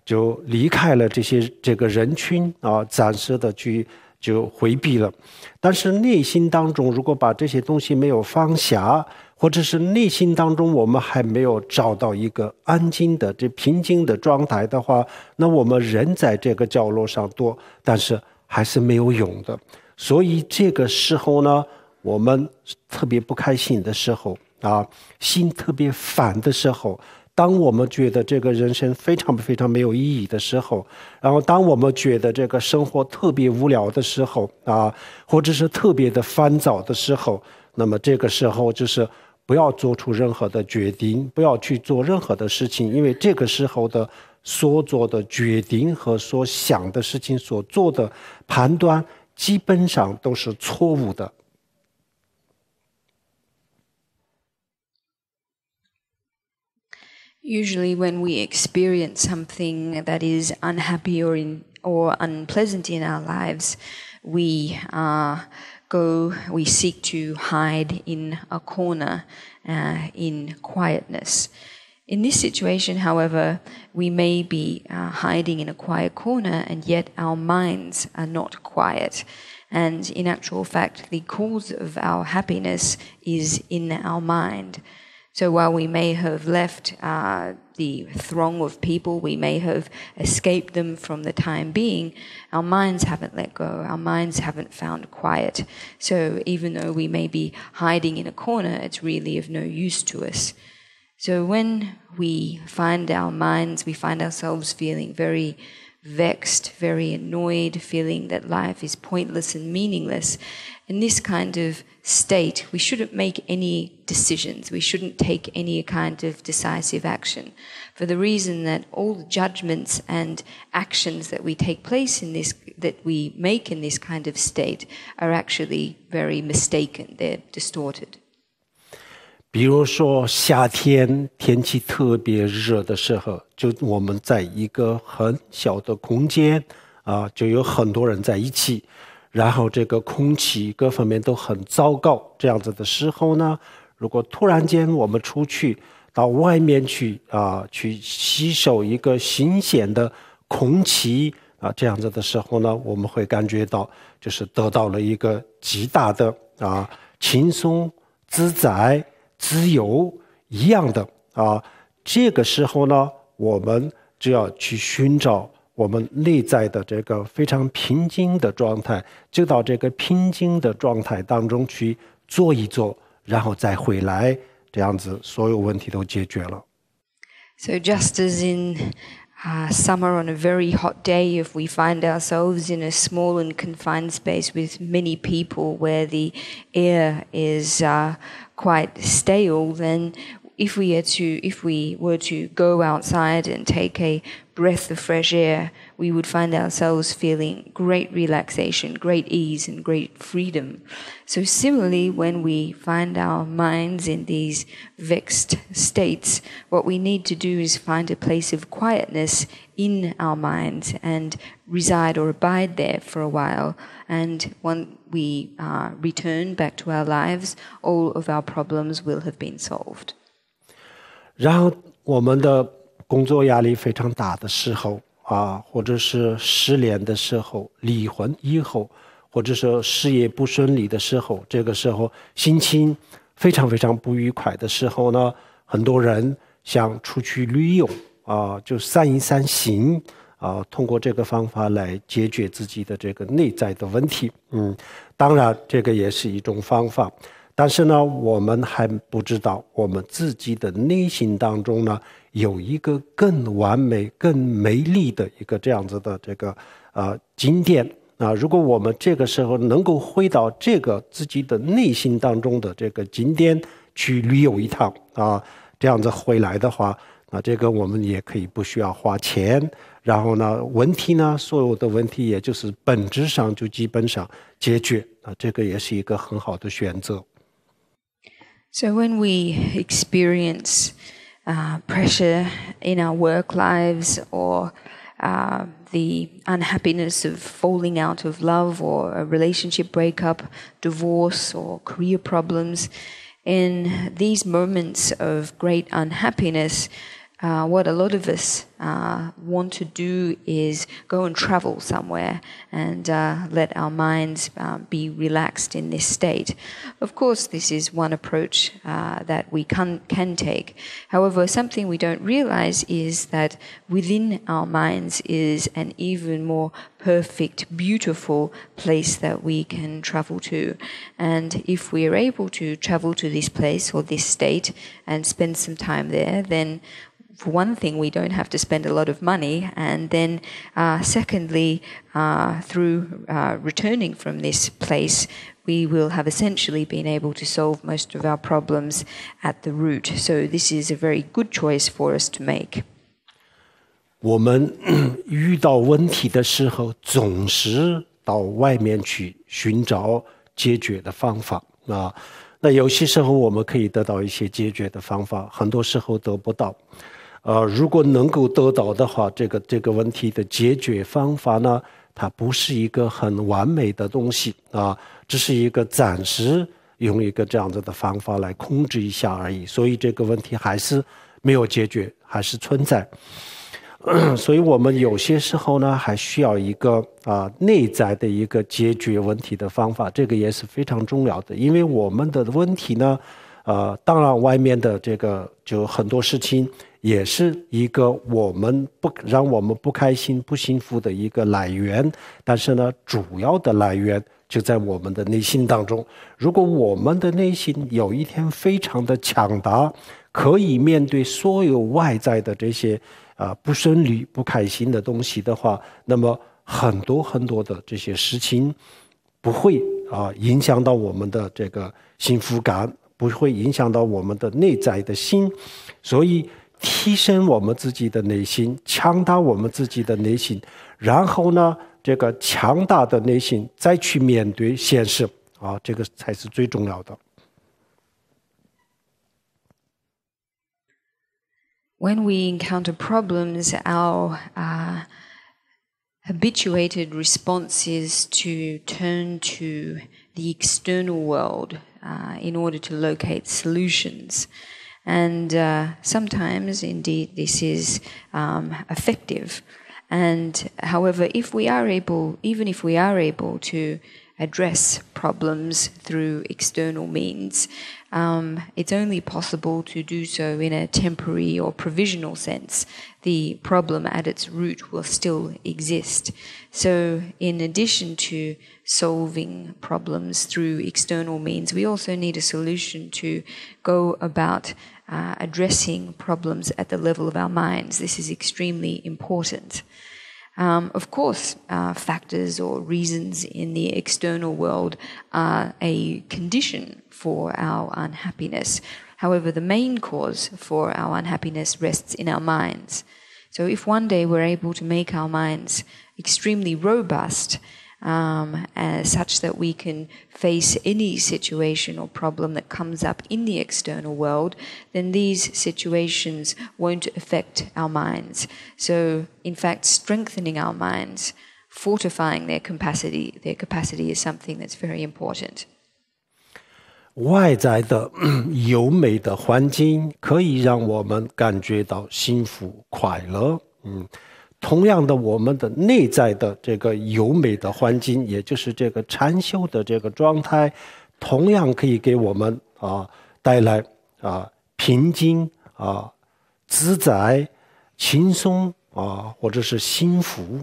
就离开了这个人群暂时的就回避了。但是内心当中如果把这些东西没有放下，或者是内心当中我们还没有找到一个安静的平静的状态的话，那我们人在这个角落上躲，但是还是没有用的。所以这个时候呢，我们特别不开心的时候心特别烦的时候，当我们觉得这个人生非常非常没有意义的时候，然后当我们觉得这个生活特别无聊的时候啊，或者是特别的烦躁的时候，那么这个时候就是不要做出任何的决定，不要去做任何的事情，因为这个时候的所做的决定和所想的事情所做的判断基本上都是错误的。Usually, when we experience something that is unhappy or unpleasant in our lives, we seek to hide in a corner, in quietness. In this situation, however, we may be hiding in a quiet corner, and yet our minds are not quiet. And in actual fact, the cause of our happiness is in our mind. So while we may have left the throng of people, we may have escaped them from the time being, our minds haven't let go, our minds haven't found quiet. So even though we may be hiding in a corner, it's really of no use to us. So when we find ourselves feeling very vexed, very annoyed, feeling that life is pointless and meaningless, in this kind of state, we shouldn't make any decisions. We shouldn't take any kind of decisive action, for the reason that all the judgments and actions that we make in this kind of state are actually very mistaken. They're distorted. 比如说夏天天气特别热的时候，就我们在一个很小的空间就有很多人在一起，然后这个空气各方面都很糟糕，这样子的时候呢，如果突然间我们出去到外面去去吸收一个新鲜的空气这样子的时候呢，我们会感觉到就是得到了一个极大的轻松自在自由一样的这个时候呢，我们只要去寻找我们内在的这个非常平静的状态，就到这个平静的状态当中去做一做，然后再回来，这样子所有问题都解决了。So just as in summer on a very hot day, if we find ourselves in a small and confined space with many people where the air is quite stale, then if we were to go outside and take a breath of fresh air, we would find ourselves feeling great relaxation, great ease, and great freedom. So similarly, when we find our minds in these vexed states, what we need to do is find a place of quietness in our minds and reside or abide there for a while. And when we return back to our lives, all of our problems will have been solved. 然后我们的工作压力非常大的时候或者是失恋的时候，离婚以后，或者是事业不顺利的时候，这个时候心情非常非常不愉快的时候呢，很多人想出去旅游就散一散心通过这个方法来解决自己的这个内在的问题。当然这个也是一种方法。但是呢，我们还不知道我们自己的内心当中呢，有一个更完美、更美丽的一个这样子的这个景点如果我们这个时候能够回到这个自己的内心当中的这个景点去旅游一趟这样子回来的话，那这个我们也可以不需要花钱，然后呢，所有的问题也就是本质上就基本上解决这个也是一个很好的选择。So when we experience pressure in our work lives or the unhappiness of falling out of love or a relationship breakup, divorce or career problems, in these moments of great unhappiness, what a lot of us want to do is go and travel somewhere and let our minds be relaxed in this state. Of course, this is one approach that we can take. However, something we don't realize is that within our minds is an even more perfect, beautiful place that we can travel to. And if we are able to travel to this place or this state and spend some time there, then for one thing, we don't have to spend a lot of money, and then secondly, through returning from this place, we will have essentially been able to solve most of our problems at the root. So this is a very good choice for us to make. 我们遇到问题的时候，总是到外面去寻找解决的方法啊。那有些时候我们可以得到一些解决的方法，很多时候得不到。如果能够得到的话，这个问题的解决方法呢，它不是一个很完美的东西啊，只是一个暂时用一个这样子的方法来控制一下而已，所以这个问题还是没有解决，还是存在。所以我们有些时候呢，还需要一个内在的一个解决问题的方法，这个也是非常重要的。因为我们的问题呢，当然外面的这个就很多事情也是一个让我们不开心、不幸福的一个来源，但是呢，主要的来源就在我们的内心当中。如果我们的内心有一天非常的强大，可以面对所有外在的这些不顺利、不开心的东西的话，那么很多很多的这些事情不会影响到我们的这个幸福感，不会影响到我们的内在的心。所以提升我们自己的内心，强大我们自己的内心，然后呢，这个强大的内心再去面对现实这个才是最重要的。When we encounter problems, our habituated response is to turn to the external world in order to locate solutions. And sometimes, indeed, this is effective. And however, even if we are able to address problems through external means, it's only possible to do so in a temporary or provisional sense. The problem at its root will still exist. So in addition to solving problems through external means, we also need a solution to go about addressing problems at the level of our minds. This is extremely important. Of course, factors or reasons in the external world are a condition for our unhappiness. However, the main cause for our unhappiness rests in our minds. So if one day we're able to make our minds extremely robust, such that we can face any situation or problem that comes up in the external world, then these situations won't affect our minds. So, in fact, strengthening our minds, fortifying their capacity is something that's very important. 外在的优美的环境可以让我们感觉到幸福快乐，同样的，我们的内在的这个优美的环境，也就是这个禅修的这个状态，同样可以给我们带来平静自在、轻松或者是幸福。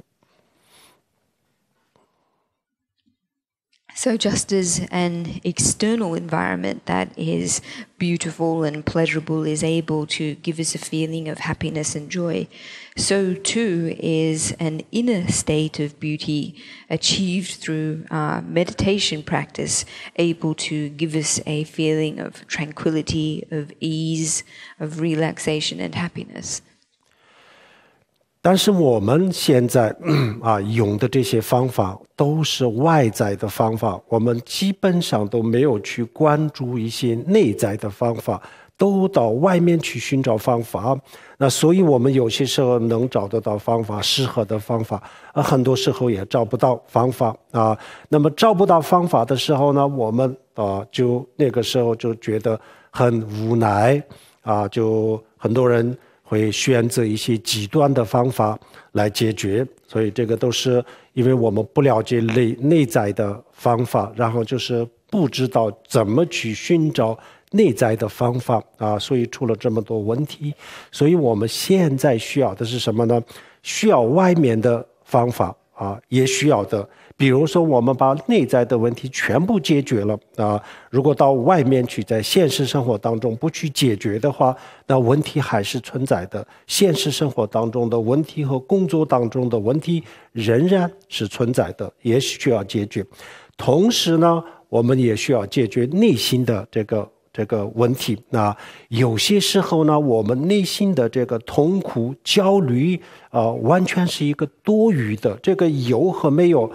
So just as an external environment that is beautiful and pleasurable is able to give us a feeling of happiness and joy, so too is an inner state of beauty achieved through meditation practice able to give us a feeling of tranquility, of ease, of relaxation and happiness. 但是我们现在用的这些方法都是外在的方法，我们基本上都没有去关注一些内在的方法，都到外面去寻找方法。那所以我们有些时候能找得到方法，适合的方法，很多时候也找不到方法那么找不到方法的时候呢，我们就那个时候就觉得很无奈就很多人会选择一些极端的方法来解决，所以这个都是因为我们不了解内在的方法，然后就是不知道怎么去寻找内在的方法所以出了这么多问题。所以我们现在需要的是什么呢？需要外面的方法也需要的，比如说我们把内在的问题全部解决了如果到外面去，在现实生活当中不去解决的话，那问题还是存在的。现实生活当中的问题和工作当中的问题仍然是存在的，也需要解决。同时呢，我们也需要解决内心的这个问题。那有些时候呢，我们内心的这个痛苦、焦虑完全是一个多余的，这个有和没有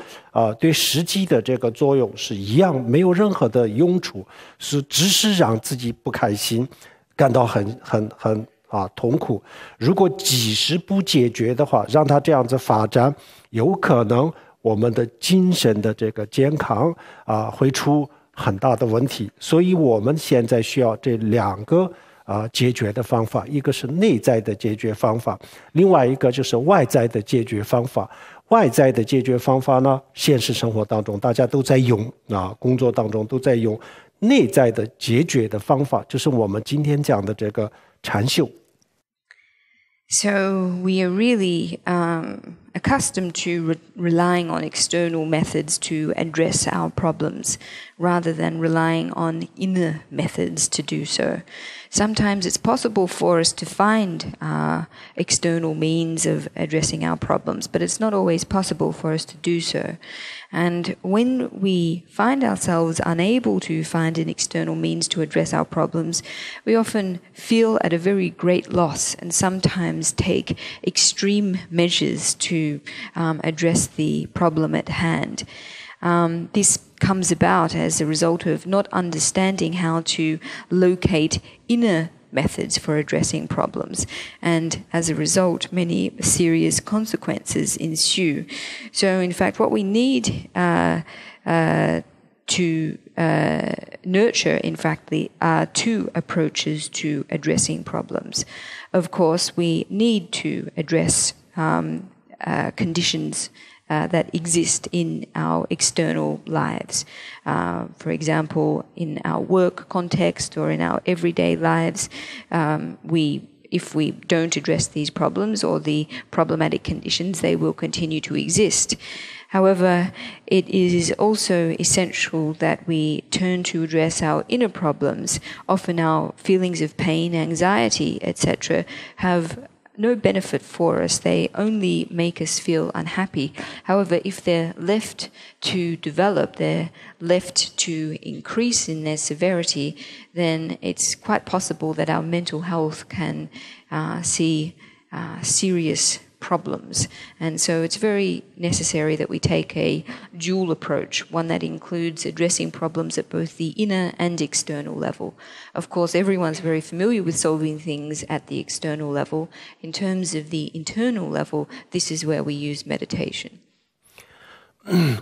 对实际的这个作用是一样，没有任何的用处，只是让自己不开心，感到很痛苦。如果及时不解决的话，让它这样子发展，有可能我们的精神的这个健康会出很大的问题。所以我们现在需要这两个解决的方法，一个是内在的解决方法，另外一个就是外在的解决方法。外在的解决方法呢，现实生活当中大家都在用工作当中都在用。内在的解决的方法就是我们今天讲的这个禅修。So we are really accustomed to relying on external methods to address our problems rather than relying on inner methods to do so. Sometimes it's possible for us to find external means of addressing our problems, but it's not always possible for us to do so. And when we find ourselves unable to find an external means to address our problems, we often feel at a very great loss and sometimes take extreme measures to address the problem at hand. This comes about as a result of not understanding how to locate inner methods for addressing problems, and as a result many serious consequences ensue. So in fact what we need to nurture, in fact, are two approaches to addressing problems. Of course, we need to address conditions that exist in our external lives. For example, in our work context or in our everyday lives, if we don't address these problems or the problematic conditions, they will continue to exist. However, it is also essential that we turn to address our inner problems. Often our feelings of pain, anxiety, etc. have no benefit for us. They only make us feel unhappy. However, if they're left to develop, they're left to increase in their severity, then it's quite possible that our mental health can see serious problems. And so it's very necessary that we take a dual approach, one that includes addressing problems at both the inner and external level. Of course, everyone's very familiar with solving things at the external level. In terms of the internal level, this is where we use meditation.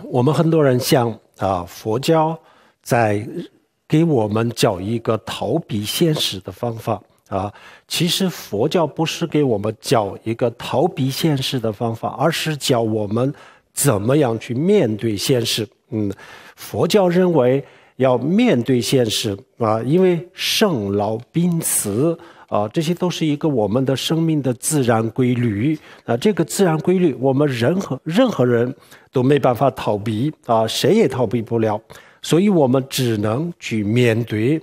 我们很多人想佛教在给我们教一个逃避现实的方法。其实佛教不是给我们教一个逃避现实的方法，而是教我们怎么样去面对现实。佛教认为要面对现实因为生老病死这些都是一个我们的生命的自然规律这个自然规律我们任何人都没办法逃避谁也逃避不了，所以我们只能去面对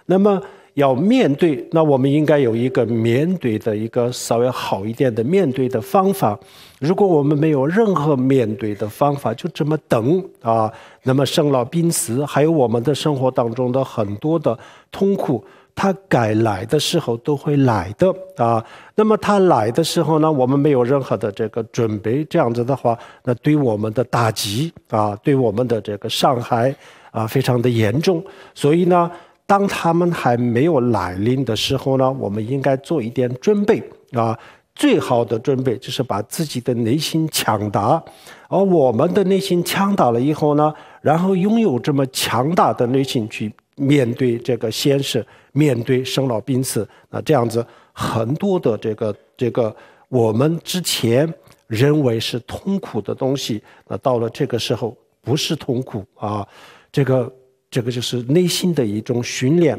那么要面对，那我们应该有一个面对的一个稍微好一点的面对的方法。如果我们没有任何面对的方法，就这么等那么生老病死还有我们的生活当中的很多的痛苦，它该来的时候都会来的那么它来的时候呢，我们没有任何的这个准备，这样子的话，那对我们的打击对我们的这个伤害非常的严重。所以呢，当他们还没有来临的时候呢，我们应该做一点准备最好的准备就是把自己的内心强大，而我们的内心强大了以后呢，然后拥有这么强大的内心去面对这个现实，面对生老病死。那这样子很多的这个我们之前认为是痛苦的东西，那到了这个时候不是痛苦这个就是内心的一种训练，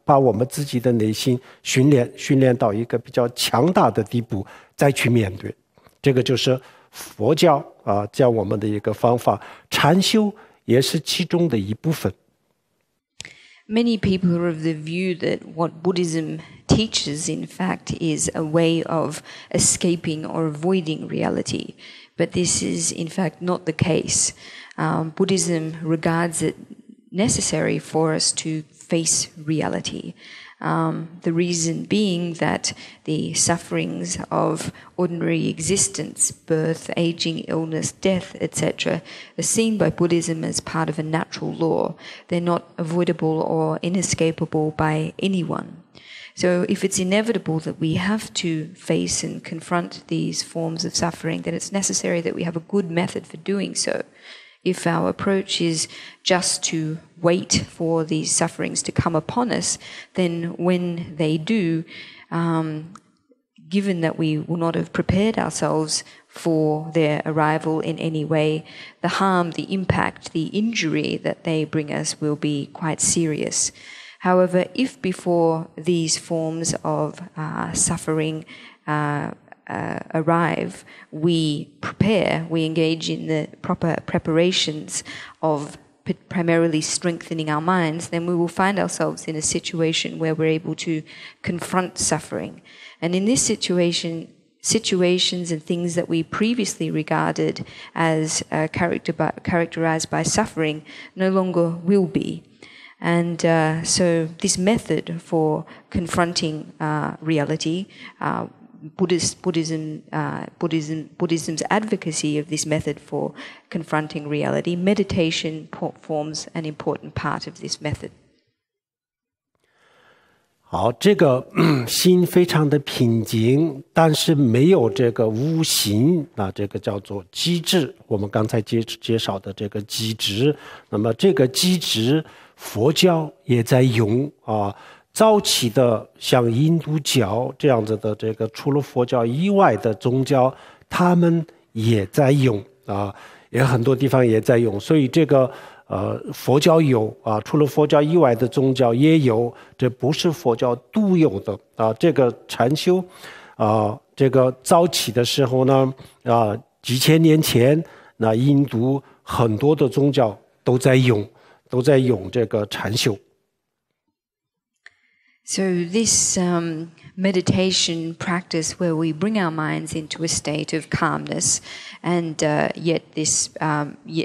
把我们自己的内心训练到一个比较强大的地步，再去面对。这个就是佛教教我们的一个方法，禅修也是其中的一部分。Many people are of the view that what Buddhism teaches, in fact, is a way of escaping or avoiding reality. But this is, in fact, not the case. Buddhism regards it necessary for us to face reality. The reason being that the sufferings of ordinary existence, birth, aging, illness, death, etc., are seen by Buddhism as part of a natural law. They're not avoidable or inescapable by anyone. So if it's inevitable that we have to face and confront these forms of suffering, then it's necessary that we have a good method for doing so. If our approach is just to wait for these sufferings to come upon us, then when they do, given that we will not have prepared ourselves for their arrival in any way, the harm, the impact, the injury that they bring us will be quite serious. However, if before these forms of suffering arrive, we prepare, we engage in the proper preparations of primarily strengthening our minds, then we will find ourselves in a situation where we're able to confront suffering. And in this situations and things that we previously regarded as characterized by suffering no longer will be. And so this method for confronting reality, Buddhism's advocacy of this method for confronting reality, meditation forms an important part of this method. 好，这个心非常的平静，但是没有这个无形这个叫做机制。我们刚才介绍的这个机制，那么这个机制，佛教也在用早期的像印度教这样子的这个除了佛教以外的宗教，他们也在用也很多地方也在用，所以这个佛教有除了佛教以外的宗教也有，这不是佛教独有的这个禅修这个早期的时候呢几千年前，那印度很多的宗教都在用这个禅修。So this meditation practice where we bring our minds into a state of calmness and yet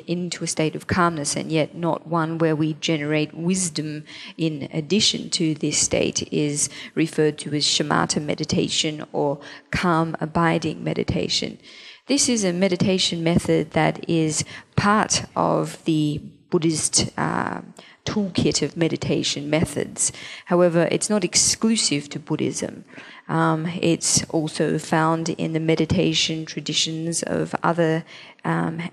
into a state of calmness and yet not one where we generate wisdom in addition to this state is referred to as shamatha meditation or calm abiding meditation. This is a meditation method that is part of the Buddhist toolkit of meditation methods. However, it's not exclusive to Buddhism. It's also found in the meditation traditions of other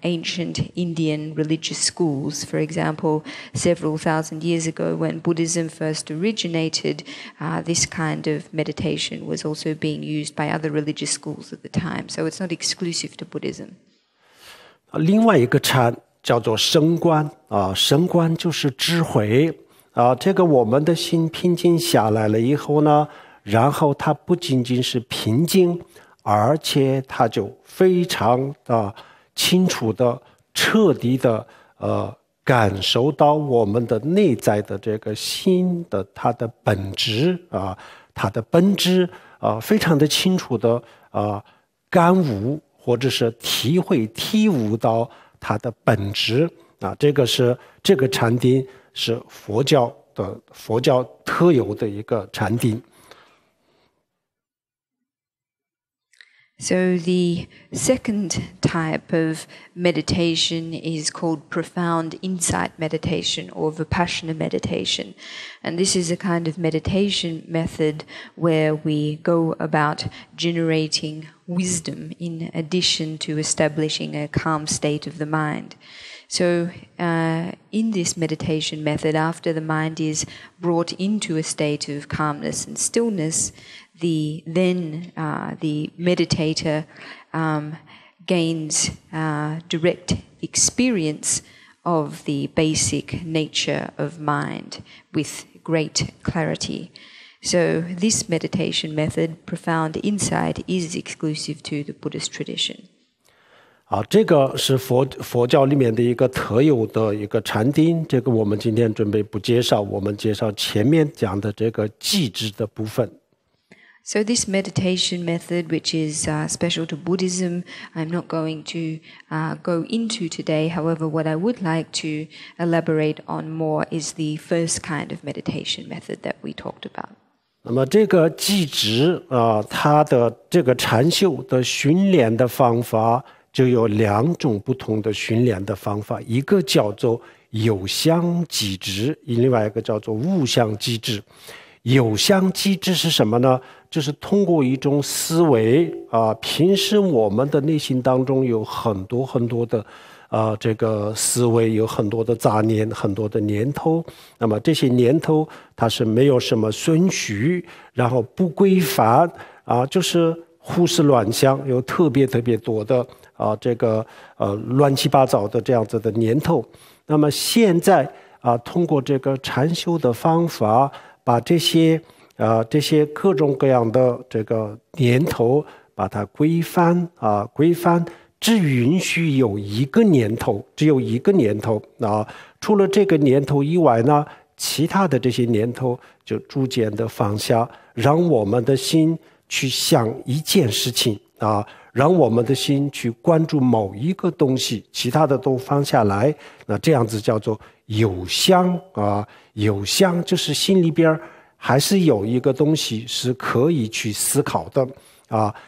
ancient Indian religious schools. For example, several thousand years ago when Buddhism first originated, this kind of meditation was also being used by other religious schools at the time. So it's not exclusive to Buddhism. 另外一个禅叫做升观升观就是智慧这个我们的心平静下来了以后呢，然后它不仅仅是平静，而且它就非常清楚的彻底的感受到我们的内在的这个心的它的本质它的本质非常的清楚的感悟或者是体悟到它的本质这个禅定是佛教特有的一个禅定。So the second type of meditation is called profound insight meditation or vipassana meditation. And this is a kind of meditation method where we go about generating wisdom in addition to establishing a calm state of the mind. So in this meditation method, after the mind is brought into a state of calmness and stillness, the meditator gains direct experience of the basic nature of mind with great clarity. So this meditation method, profound insight, is exclusive to the Buddhist tradition. 这个是佛教里面的一个特有的一个禅定，这个我们今天准备不介绍，我们介绍前面讲的这个寂止的部分。So this meditation method, which is special to Buddhism, I'm not going to go into today. However, what I would like to elaborate on more is the first kind of meditation method that we talked about. 那么这个寂止它的这个禅修的训练的方法就有2种不同的训练的方法，一个叫做有相寂止，另外一个叫做无相寂止。有相寂止是什么呢？就是通过一种思维平时我们的内心当中有很多很多的这个思维，有很多的杂念，很多的念头。那么这些念头它是没有什么顺序，然后不规范就是胡思乱想，有特别多的这个乱七八糟的这样子的念头。那么现在通过这个禅修的方法，把这些各种各样的这个念头把它规范只允许有一个念头，只有一个念头除了这个念头以外呢，其他的这些念头就逐渐的放下，让我们的心去想一件事情让我们的心去关注某一个东西，其他的都放下来。那这样子叫做有相有相就是心里边还是有一个东西是可以去思考的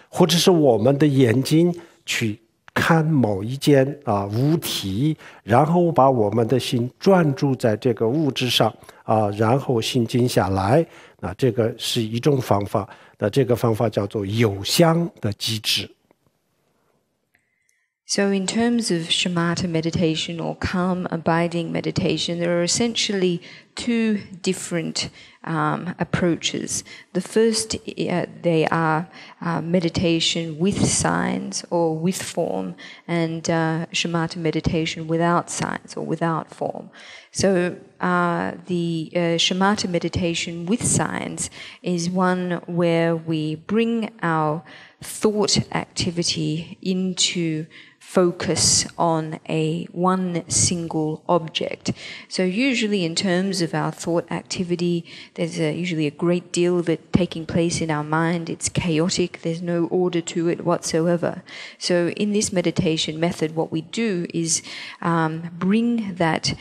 或者是我们的眼睛去看某一件物体，然后把我们的心专注在这个物质上然后心静下来。那这个是一种方法，那这个方法叫做有相的寂止。So in terms of shamatha meditation or calm abiding meditation, there are essentially 2 different approaches. The first, they are meditation with signs or with form, and shamatha meditation without signs or without form. So the shamatha meditation with signs is one where we bring our thought activity into focus on one single object. So usually in terms of our thought activity, there's usually a great deal of it taking place in our mind. It's chaotic. There's no order to it whatsoever. So in this meditation method, what we do is bring that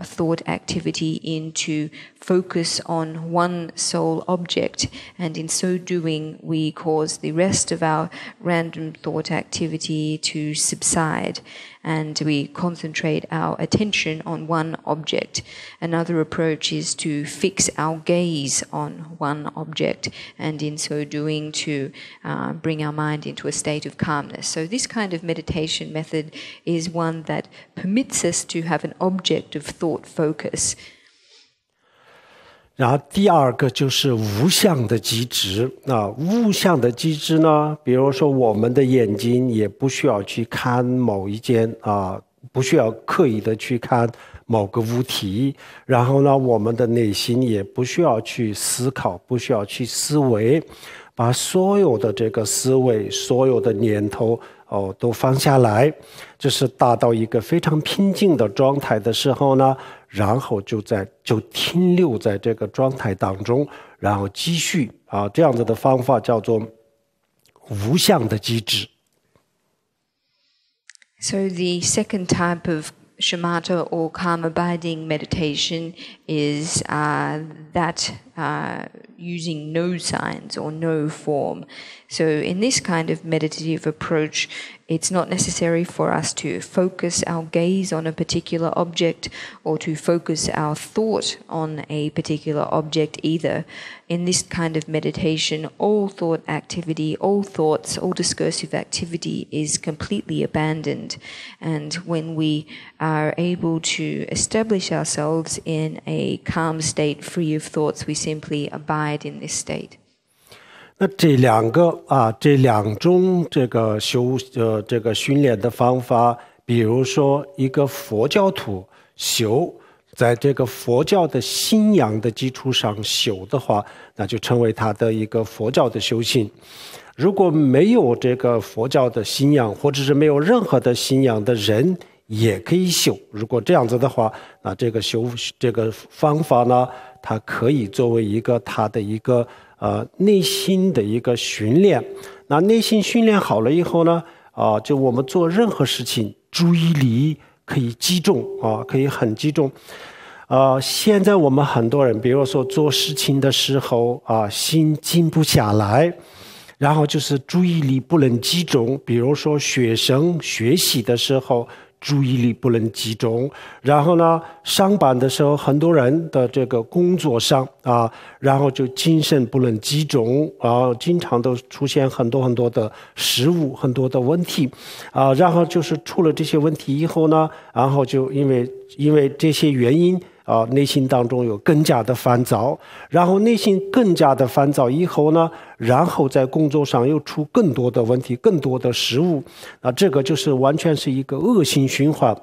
thought activity into focus on one sole object, and in so doing we cause the rest of our random thought activity to subside, and we concentrate our attention on one object. Another approach is to fix our gaze on one object, and in so doing to bring our mind into a state of calmness. So this kind of meditation method is one that permits us to have an object of thought focus. 然后第二个就是无相的寂止无相的寂止呢，比如说我们的眼睛也不需要去看某一件不需要刻意的去看某个物体，然后呢我们的内心也不需要去思考，不需要去思维，把所有的这个思维，所有的念头都放下来，就是达到一个非常平静的状态的时候呢，然后就停留在这个状态当中，然后继续这样子的方法叫做无相的寂止。So the second type of shamatha or calm abiding meditation is that using no signs or no form. So in this kind of meditative approach, it's not necessary for us to focus our gaze on a particular object or to focus our thought on a particular object either. In this kind of meditation, all thought activity, all thoughts, all discursive activity is completely abandoned. And when we are able to establish ourselves in a calm state free of thoughts, we simply abide in this state. 那这两种这个训练的方法，比如说一个佛教徒修，在这个佛教的信仰的基础上修的话，那就成为他的一个佛教的修行。如果没有这个佛教的信仰，或者是没有任何的信仰的人，也可以修。如果这样子的话，那这个方法呢，它可以作为一个他的一个内心的一个训练。那内心训练好了以后呢，就我们做任何事情，注意力可以集中可以很集中。现在我们很多人，比如说做事情的时候心静不下来。然后就是注意力不能集中，比如说学生学习的时候注意力不能集中，然后呢上班的时候很多人的这个工作上然后就精神不能集中，经常都出现很多的失误，很多的问题然后就是出了这些问题以后呢，然后就因为这些原因内心当中有更加的烦躁，然后内心更加的烦躁以后呢，然后在工作上又出更多的问题，更多的失误这个就是完全是一个恶性循环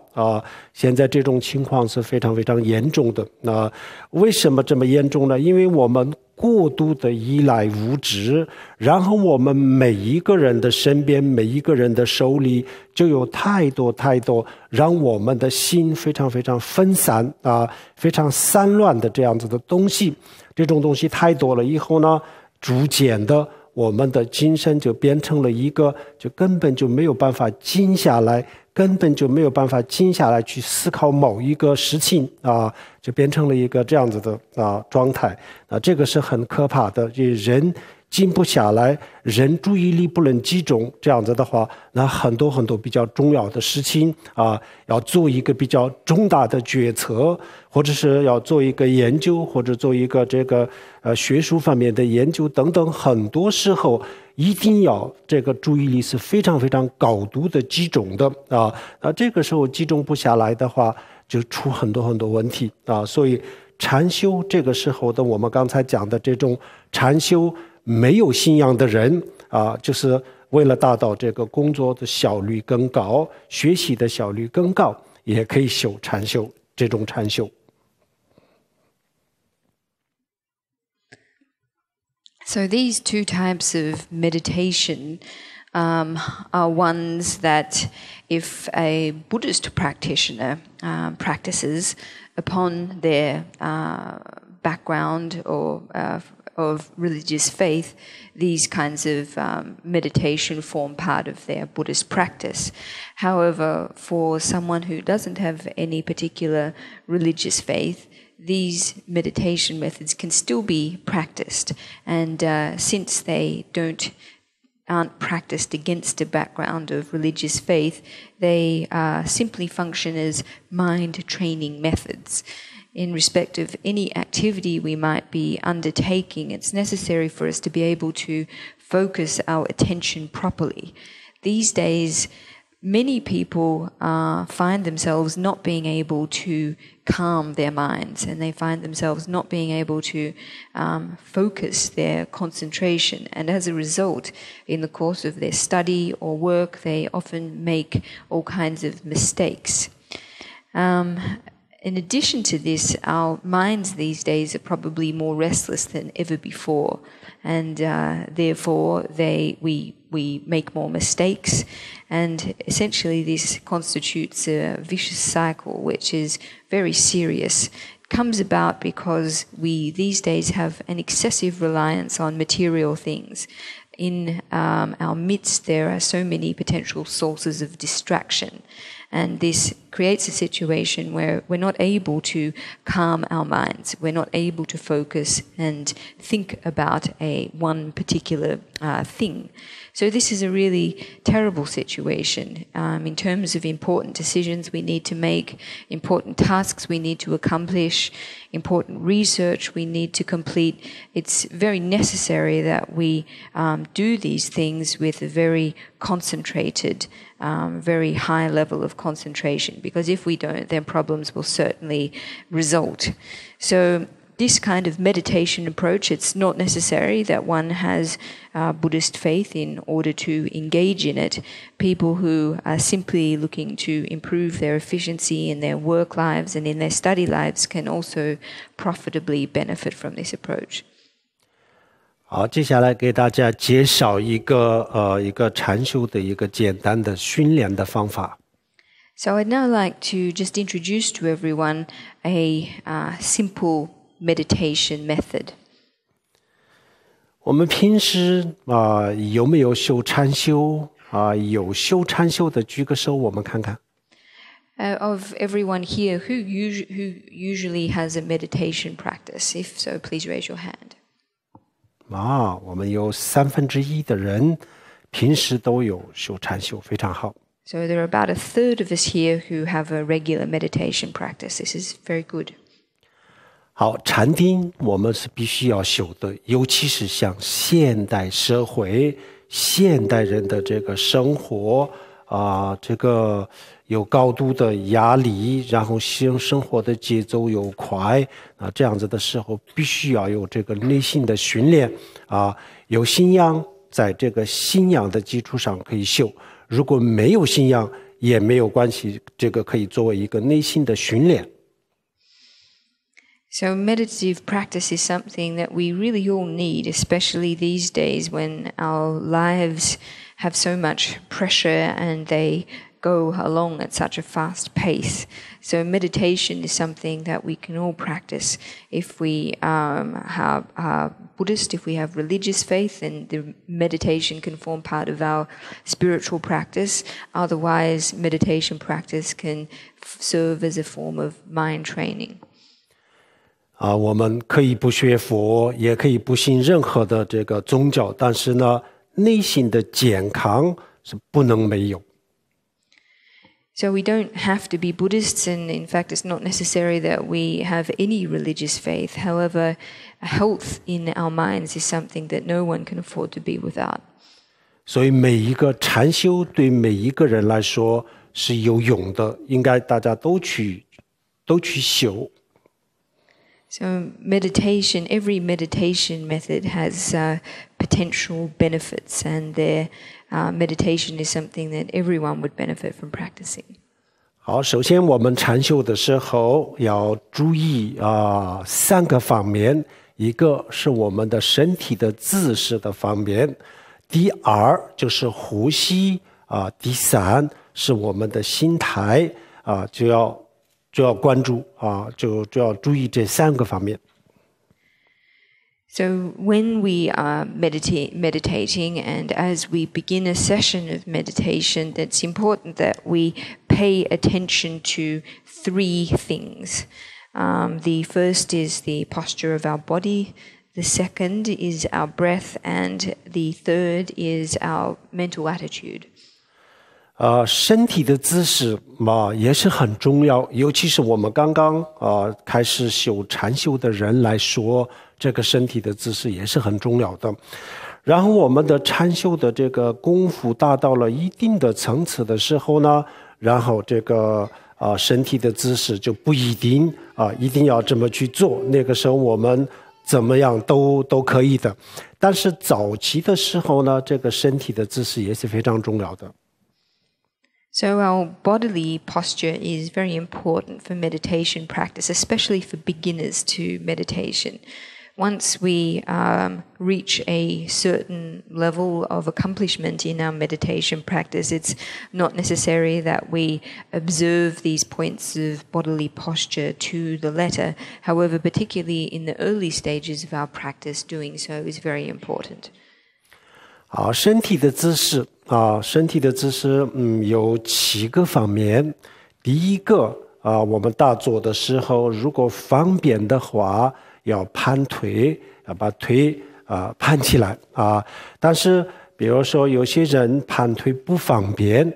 现在这种情况是非常非常严重的为什么这么严重呢？因为我们过度的依赖物质，然后我们每一个人的身边，每一个人的手里就有太多让我们的心非常非常分散非常散乱的这样子的东西。这种东西太多了以后呢，逐渐的我们的精神就变成了一个就根本就没有办法静下来，根本就没有办法静下来去思考某一个事情就变成了一个这样子的状态这个是很可怕的。人静不下来，人注意力不能集中，这样子的话，那很多比较重要的事情要做一个比较重大的决策，或者是要做一个研究，或者做一个这个学术方面的研究等等，很多时候一定要这个注意力是非常非常高度的集中的这个时候集中不下来的话，就出很多问题所以禅修这个时候的我们刚才讲的这种禅修，没有信仰的人就是为了达到这个工作的效率更高，学习的效率更高，也可以修禅修，这种禅修。So these two types of meditation are ones that if a Buddhist practitioner practices upon their background or of religious faith, these kinds of meditation form part of their Buddhist practice. However, for someone who doesn't have any particular religious faith, these meditation methods can still be practiced, and since they aren't practiced against a background of religious faith, they simply function as mind training methods. In respect of any activity we might be undertaking, it's necessary for us to be able to focus our attention properly. These days, many people find themselves not being able to calm their minds, and they find themselves not being able to focus their concentration. And as a result, in the course of their study or work, they often make all kinds of mistakes. In addition to this, our minds these days are probably more restless than ever before, and therefore we make more mistakes, and essentially this constitutes a vicious cycle which is very serious. It comes about because we these days have an excessive reliance on material things. In our midst there are so many potential sources of distraction, and this creates a situation where we're not able to calm our minds, we're not able to focus and think about one particular thing. So this is a really terrible situation in terms of important decisions we need to make, important tasks we need to accomplish, important research we need to complete. It's very necessary that we do these things with a very concentrated, very high level of concentration, because if we don't, then problems will certainly result. So this kind of meditation approach, it's not necessary that one has Buddhist faith in order to engage in it. People who are simply looking to improve their efficiency in their work lives and in their study lives can also profitably benefit from this approach. 好，接下来给大家介绍一个禅修的一个简单的训练的方法。So I'd now like to just introduce to everyone a simple meditation method. 我们平时有没有修禅修有修禅修的举个手，我们看看。Of everyone here, who usually has a meditation practice? If so, please raise your hand. 我们有1/3的人平时都有修禅修，非常好。So there are about 1/3 of us here who have a regular meditation practice. This is very good. 好，禅定我们是必须要修的，尤其是像现代社会、现代人的这个生活这个有高度的压力，然后生活的节奏又快这样子的时候，必须要有这个内心的训练有信仰，在这个信仰的基础上可以修。如果没有信仰也没有关系，这个可以作为一个内心的训练。So meditative practice is something that we really all need, especially these days when our lives have so much pressure and they go along at such a fast pace. So meditation is something that we can all practice. If we are Buddhist, if we have religious faith, then the meditation can form part of our spiritual practice. Otherwise, meditation practice can serve as a form of mind training. 我们可以不学佛，也可以不信任何的这个宗教，但是呢，内心的健康是不能没有。So we don't have to be Buddhists, and in fact it's not necessary that we have any religious faith. However, health in our minds is something that no one can afford to be without. 所以每一个禅修对每一个人来说是有用的，应该大家都去修。So meditation, every meditation method has potential benefits, and meditation is something that everyone would benefit from practicing. 好，首先我们禅修的时候要注意3个方面，一个是我们的身体的姿势的方面，第2就是呼吸第3是我们的心态就要关注就要注意这3个方面。So when we are meditating and as we begin a session of meditation, it's important that we pay attention to 3 things. The first is the posture of our body, the second is our breath, and the third is our mental attitude. 身体的姿势也是很重要，尤其是我们刚刚开始修禅修的人来说，这个身体的姿势也是很重要的。然后我们的禅修的这个功夫达到了一定的层次的时候呢，然后这个身体的姿势就不一定一定要这么去做，那个时候我们怎么样都可以的。但是早期的时候呢，这个身体的姿势也是非常重要的。So our bodily posture is very important for meditation practice, especially for beginners to meditation. Once we reach a certain level of accomplishment in our meditation practice, it's not necessary that we observe these points of bodily posture to the letter. However, particularly in the early stages of our practice, doing so is very important. 好，身体的姿势有7个方面。第一个我们打坐的时候，如果方便的话，要盘腿，要把腿盘起来但是比如说有些人盘腿不方便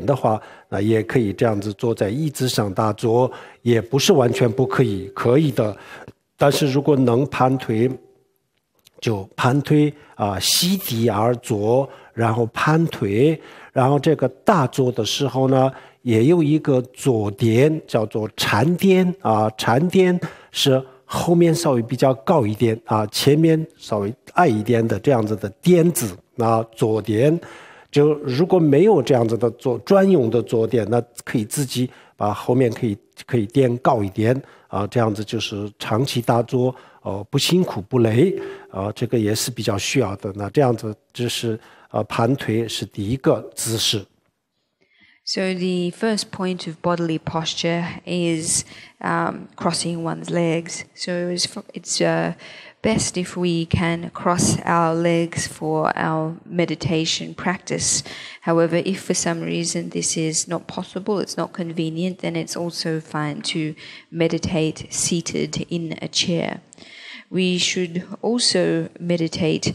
的话，那也可以这样子坐在椅子上打坐，也不是完全不可以，可以的。但是如果能盘腿，就盘腿席地而坐，然后盘腿，然后这个打坐的时候呢，也有一个坐垫叫做禅垫禅垫是后面稍微比较高一点前面稍微矮一点的这样子的垫子坐垫。就如果没有这样子的专用的坐垫，那可以自己把后面可以垫高一点这样子就是长期打坐不辛苦不累，这个也是比较需要的。那这样子就是盘腿是第一个姿势。So the first point of bodily posture is crossing one's legs. So it's best if we can cross our legs for our meditation practice. However, if for some reason this is not possible, it's not convenient, then it's also fine to meditate seated in a chair. We should also meditate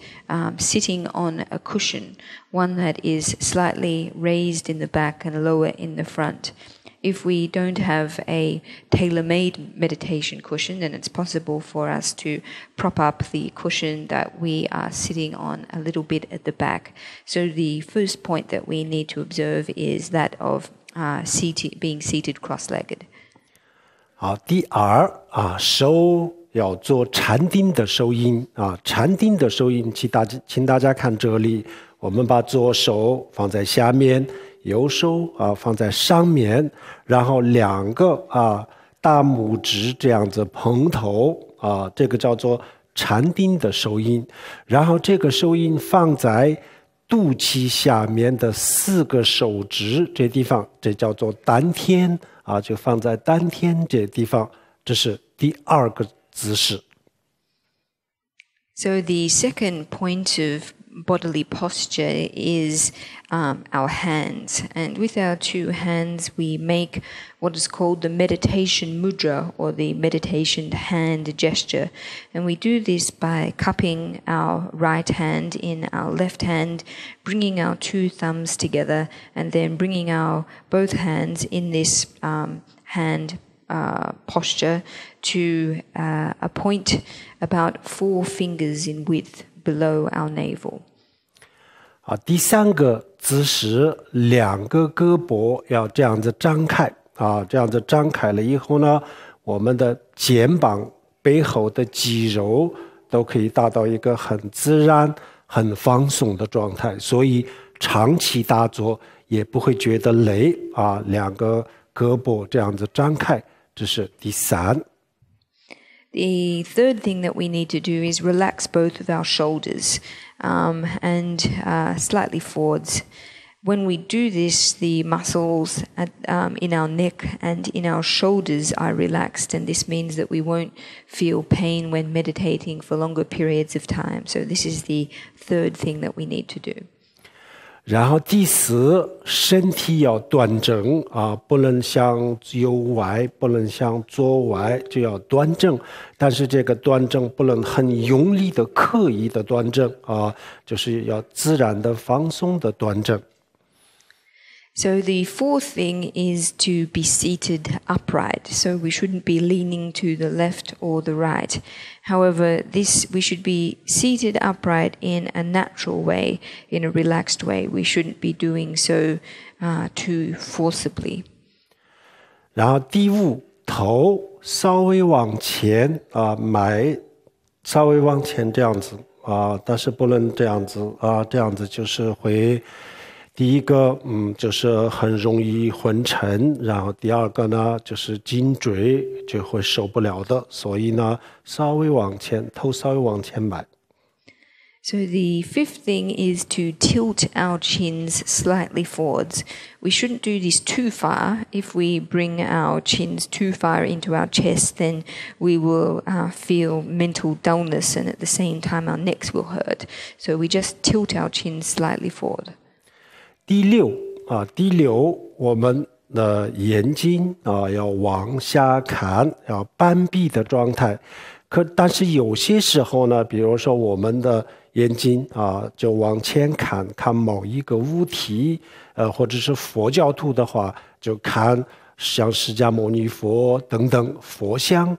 sitting on a cushion, one that is slightly raised in the back and lower in the front. If we don't have a tailor-made meditation cushion, then it's possible for us to prop up the cushion that we are sitting on a little bit at the back. So the first point that we need to observe is that of being seated cross-legged. 好，第二手要做禅定的收音禅定的收音，请大家看这里，我们把左手放在下面，右手放在上面，然后两个大拇指这样子碰头这个叫做禅定的收音。然后这个收音放在肚脐下面的4个手指这地方，这叫做丹田就放在丹田这地方，这是第二个姿势。 So the second point of bodily posture is our hands. And with our two hands, we make what is called the meditation mudra, or the meditation hand gesture. And we do this by cupping our right hand in our left hand, bringing our two thumbs together, and then bringing our both hands in this hand posture to a point about 4 fingers in width below our navel. 第三个姿势，2个胳膊要这样子张开这样子张开了以后呢，我们的肩膀背后的肌肉都可以达到一个很自然很放松的状态，所以长期打坐也不会觉得累2个胳膊这样子张开，这是第三。 The third thing that we need to do is relax both of our shoulders and slightly forwards. When we do this, the muscles in our neck and in our shoulders are relaxed, and this means that we won't feel pain when meditating for longer periods of time. So this is the third thing that we need to do. 然后第4，身体要端正不能向右歪，不能向左歪，就要端正。但是这个端正不能很用力的、刻意的端正就是要自然的、放松的端正。 So the fourth thing is to be seated upright. So we shouldn't be leaning to the left or the right. However, we should be seated upright in a natural way, in a relaxed way. We shouldn't be doing so too forcibly. 然后第5，头稍微往前埋，稍微往前这样子但是不能这样子这样子就是会。 第一个就是很容易昏沉，然后第二个呢就是颈椎就会受不了的，所以呢稍微往前，头稍微往前埋。 So the fifth thing is to tilt our chins slightly forwards. We shouldn't do this too far. If we bring our chins too far into our chest, then we will feel mental dullness, and at the same time our necks will hurt. So we just tilt our chins slightly forward. 第6，我们的眼睛要往下看，要半闭的状态。但是有些时候呢，比如说我们的眼睛就往前看，看某一个物体，或者是佛教徒的话，就看像释迦牟尼佛等等佛像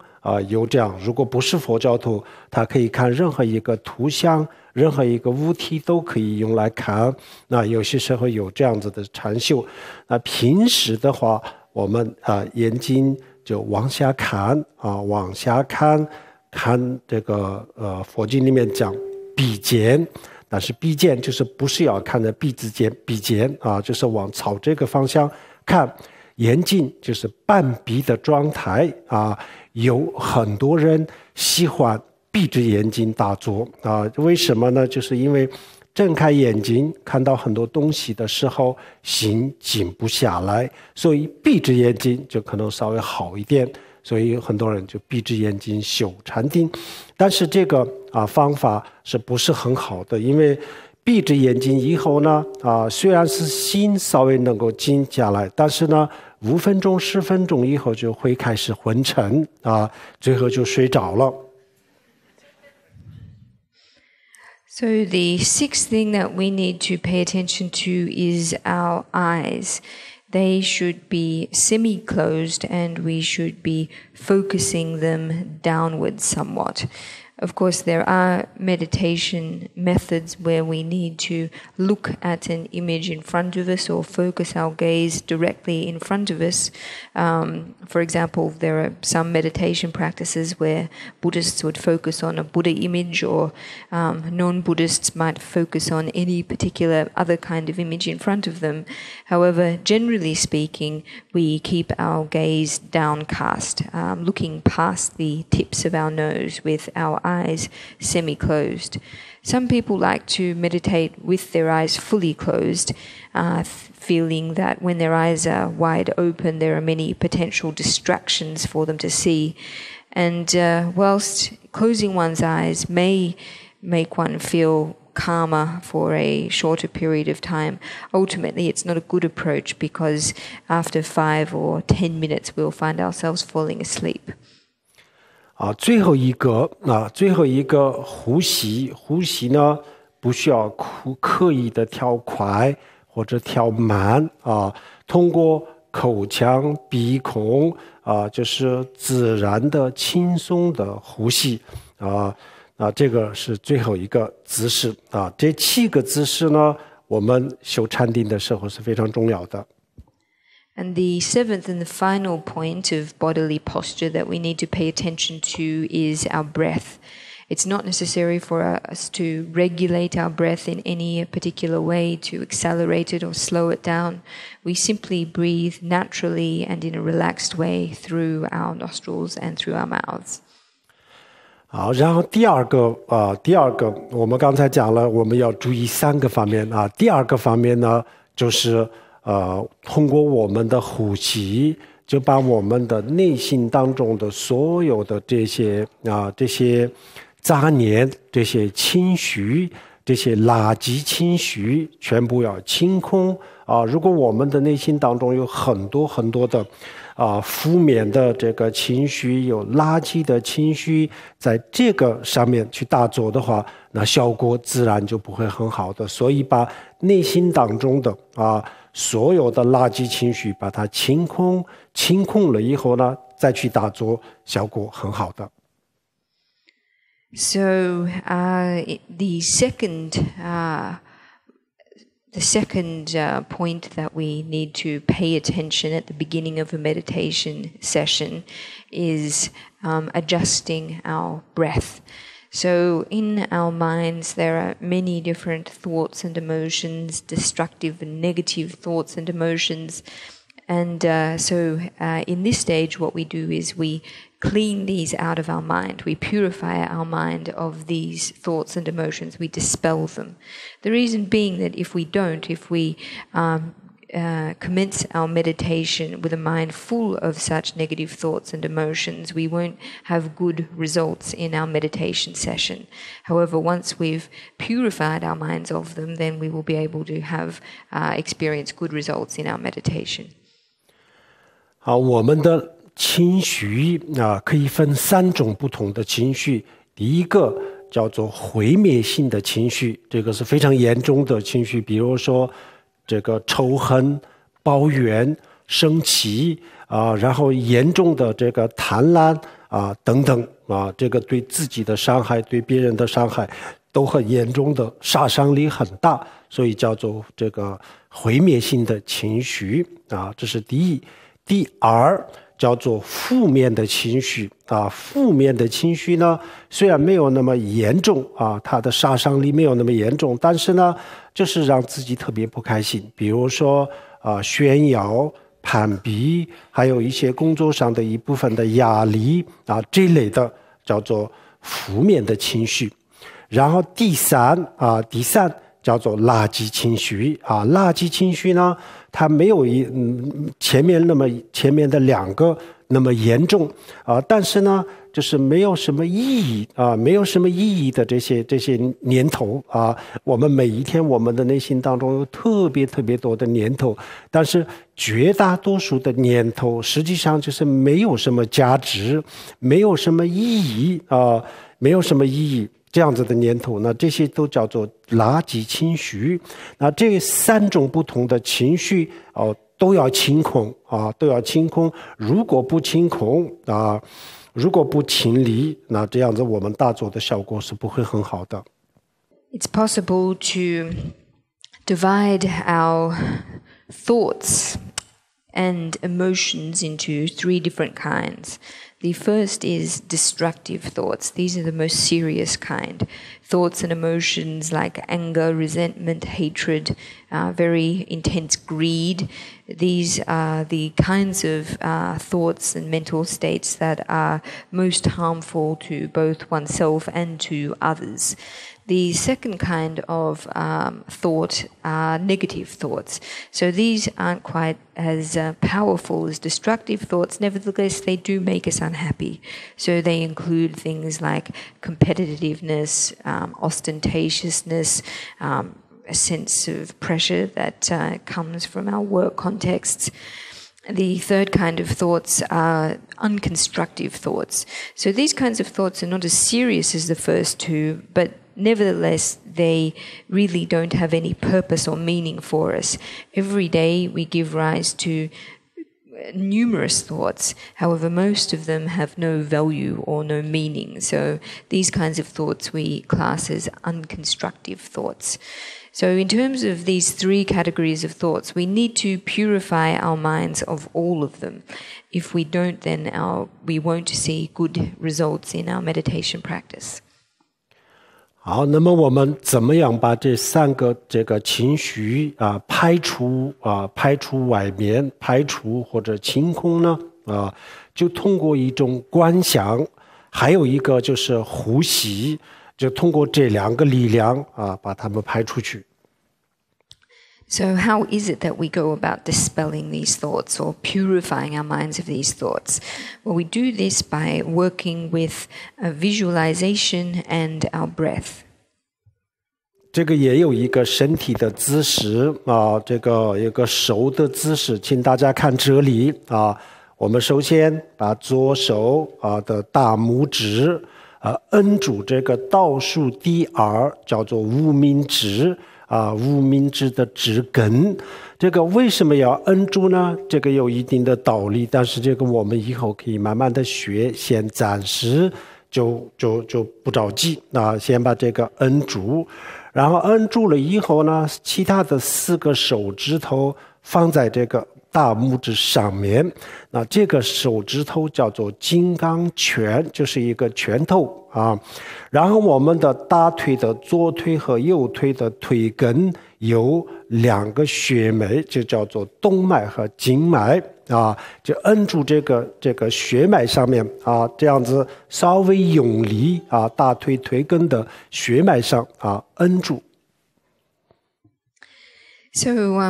有这样。如果不是佛教徒，他可以看任何一个图像。 任何一个物体都可以用来看，那有些时候有这样子的禅修。那平时的话，我们眼睛就往下看往下看，看这个佛经里面讲闭肩，但是闭肩就是不是要看着闭肩就是往朝这个方向看，眼睛就是半闭的状态有很多人喜欢闭着眼睛打坐啊。为什么呢？就是因为睁开眼睛看到很多东西的时候，心静不下来，所以闭着眼睛就可能稍微好一点。所以很多人就闭着眼睛修禅定，但是这个方法是不是很好的？因为闭着眼睛以后呢，虽然是心稍微能够静下来，但是呢，5分钟、10分钟以后就会开始昏沉最后就睡着了。So the sixth thing that we need to pay attention to is our eyes. They should be semi-closed and we should be focusing them downwards somewhat. Of course, there are meditation methods where we need to look at an image in front of us or focus our gaze directly in front of us. For example, there are some meditation practices where Buddhists would focus on a Buddha image, or non-Buddhists might focus on any particular other kind of image in front of them. However, generally speaking, we keep our gaze downcast, looking past the tips of our nose with our eyes semi-closed. Some people like to meditate with their eyes fully closed, feeling that when their eyes are wide open, there are many potential distractions for them to see. And whilst closing one's eyes may make one feel calmer for a shorter period of time, ultimately it's not a good approach because after 5 or 10 minutes we'll find ourselves falling asleep. 最后一个呼吸呢，不需要刻意的调快或者调慢通过口腔、鼻孔就是自然的、轻松的呼吸这个是最后一个姿势这7个姿势呢，我们修禅定的时候是非常重要的。And the 7th and the final point of bodily posture that we need to pay attention to is our breath. It's not necessary for us to regulate our breath in any particular way, to accelerate it or slow it down. We simply breathe naturally and in a relaxed way through our nostrils and through our mouths. 好，然后第二个我们刚才讲了，我们要注意3个方面第二个方面呢，就是通过我们的呼吸，就把我们的内心当中的所有的这些杂念、这些情绪、这些垃圾情绪，全部要清空如果我们的内心当中有很多很多的负面的这个情绪，有垃圾的情绪，在这个上面去打坐的话，那效果自然就不会很好的。所以把内心当中的所有的垃圾情绪把它清空了以后呢，再去打坐，效果很好的。So the second point that we need to pay attention at the beginning of a meditation session is adjusting our breath. So in our minds there are many different thoughts and emotions, destructive and negative thoughts and emotions. And so in this stage what we do is we clean these out of our mind. We purify our mind of these thoughts and emotions. We dispel them. The reason being that if we commence our meditation with a mind full of such negative thoughts and emotions, we won't have good results in our meditation session. However, once we've purified our minds of them, then we will be able to have experience good results in our meditation. 好，我们的情绪可以分3种不同的情绪。第一个叫做毁灭性的情绪，这个是非常严重的情绪，比如说这个仇恨、抱怨、生气然后严重的这个贪婪等等这个对自己的伤害、对别人的伤害都很严重的，杀伤力很大，所以叫做这个毁灭性的情绪这是第一。第二叫做负面的情绪负面的情绪呢，虽然没有那么严重它的杀伤力没有那么严重，但是呢，就是让自己特别不开心，比如说炫耀、攀比，还有一些工作上的一部分的压力这类的，叫做负面的情绪。然后第三叫做垃圾情绪啊，垃圾情绪呢，它没有前面的两个那么严重啊，但是呢，就是没有什么意义啊，没有什么意义的这些念头啊，我们每一天我们的内心当中有特别多的念头，但是绝大多数的念头实际上就是没有什么价值，没有什么意义啊，没有什么意义。这样子的念头呢，这些都叫做垃圾情绪。那这三种不同的情绪都要清空啊，都要清空。如果不清空啊，如果不清理，那这样子我们打坐的效果是不会很好的。It's possible to divide our thoughts and emotions into three different kinds. The first is destructive thoughts. These are the most serious kind. Thoughts and emotions like anger, resentment, hatred, very intense greed. These are the kinds of thoughts and mental states that are most harmful to both oneself and to others. The second kind of thought are negative thoughts. So these aren't quite as powerful as destructive thoughts. Nevertheless, they do make us unhappy. So they include things like competitiveness, ostentatiousness, a sense of pressure that comes from our work contexts. The third kind of thoughts are unconstructive thoughts. So these kinds of thoughts are not as serious as the first two, but nevertheless, they really don't have any purpose or meaning for us. Every day we give rise to numerous thoughts. However, most of them have no value or no meaning. So these kinds of thoughts we class as unconstructive thoughts. So in terms of these three categories of thoughts, we need to purify our minds of all of them. If we don't, then we won't see good results in our meditation practice. 好，那么我们怎么样把这三个情绪排除外面，排除或者清空呢？就通过一种观想，还有一个就是呼吸，就通过这两个力量把它们排出去。So how is it that we go about dispelling these thoughts or purifying our minds of these thoughts? Well, we do this by working with visualization and our breath. 这个也有一个身体的姿势这个有个手的姿势，请大家看这里我们首先把左手的大拇指摁住这个倒数第二，叫做无名指无名指的指根。这个为什么要摁住呢？这个有一定的道理，但是这个我们以后可以慢慢的学，先暂时就不着急先把这个摁住，然后摁住了以后呢，其他的4个手指头放在这个大拇指上面，那这个手指头叫做金刚拳，就是一个拳头然后我们的大腿的左腿和右腿的腿根有2个血脉，就叫做动脉和静脉就摁住这个血脉上面这样子稍微用力大腿腿根的血脉上摁住。So,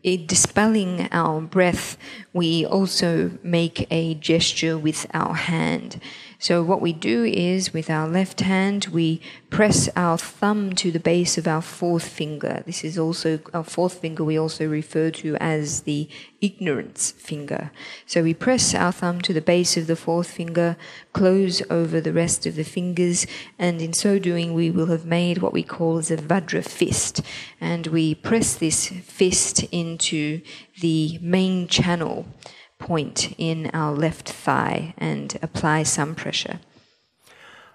in dispelling our breath, we also make a gesture with our hand. So what we do is, with our left hand, we press our thumb to the base of our fourth finger. This is also, our fourth finger we also refer to as the ignorance finger. So we press our thumb to the base of the fourth finger, close over the rest of the fingers, and in so doing we will have made what we call as a Vajra fist. And we press this fist into the main channel point in our left thigh and apply some pressure.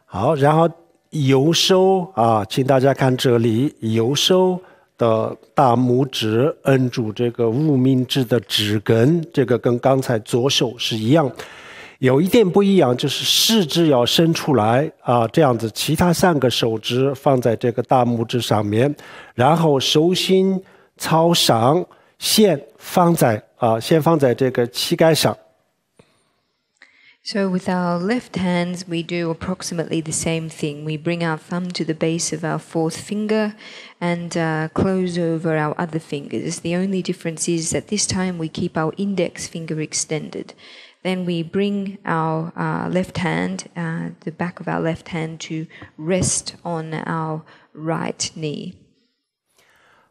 好，然后右手请大家看这里，右手的大拇指摁住这个无名指的指根，这个跟刚才左手是一样，有一点不一样，就是食指要伸出来这样子，其他3个手指放在这个大拇指上面，然后手心朝上，先放在这个膝盖上。So with our left hands, we do approximately the same thing. We bring our thumb to the base of our fourth finger and close over our other fingers. The only difference is that this time we keep our index finger extended. Then we bring our left hand, the back of our left hand, to rest on our right knee.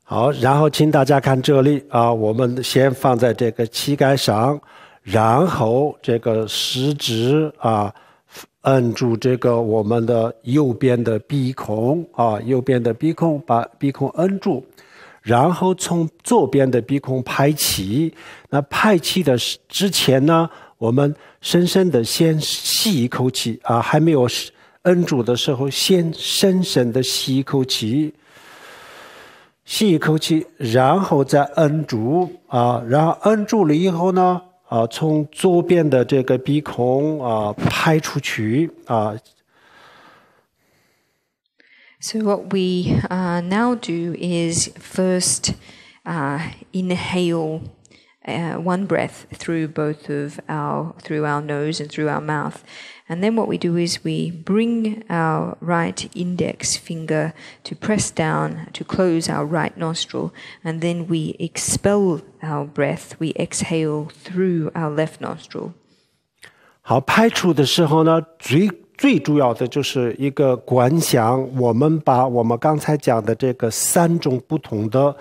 好，然后请大家看这里啊，我们先放在这个膝盖上，然后这个食指啊摁住这个我们的右边的鼻孔啊，右边的鼻孔把鼻孔摁住，然后从左边的鼻孔排气。那排气的之前呢，我们深深的先吸一口气啊，还没有摁住的时候，先深深的吸一口气。吸一口气，然后再摁住啊，然后摁住了以后呢，从左边的这个鼻孔排出去啊。So what we now do is first inhale one breath through through our nose and through our mouth. And then what we do is we bring our right index finger to press down to close our right nostril, and then we expel our breath, we exhale through our left nostril. 好，排出的时候呢，最主要的就是一个观想，我们把我们刚才讲的这个3种不同的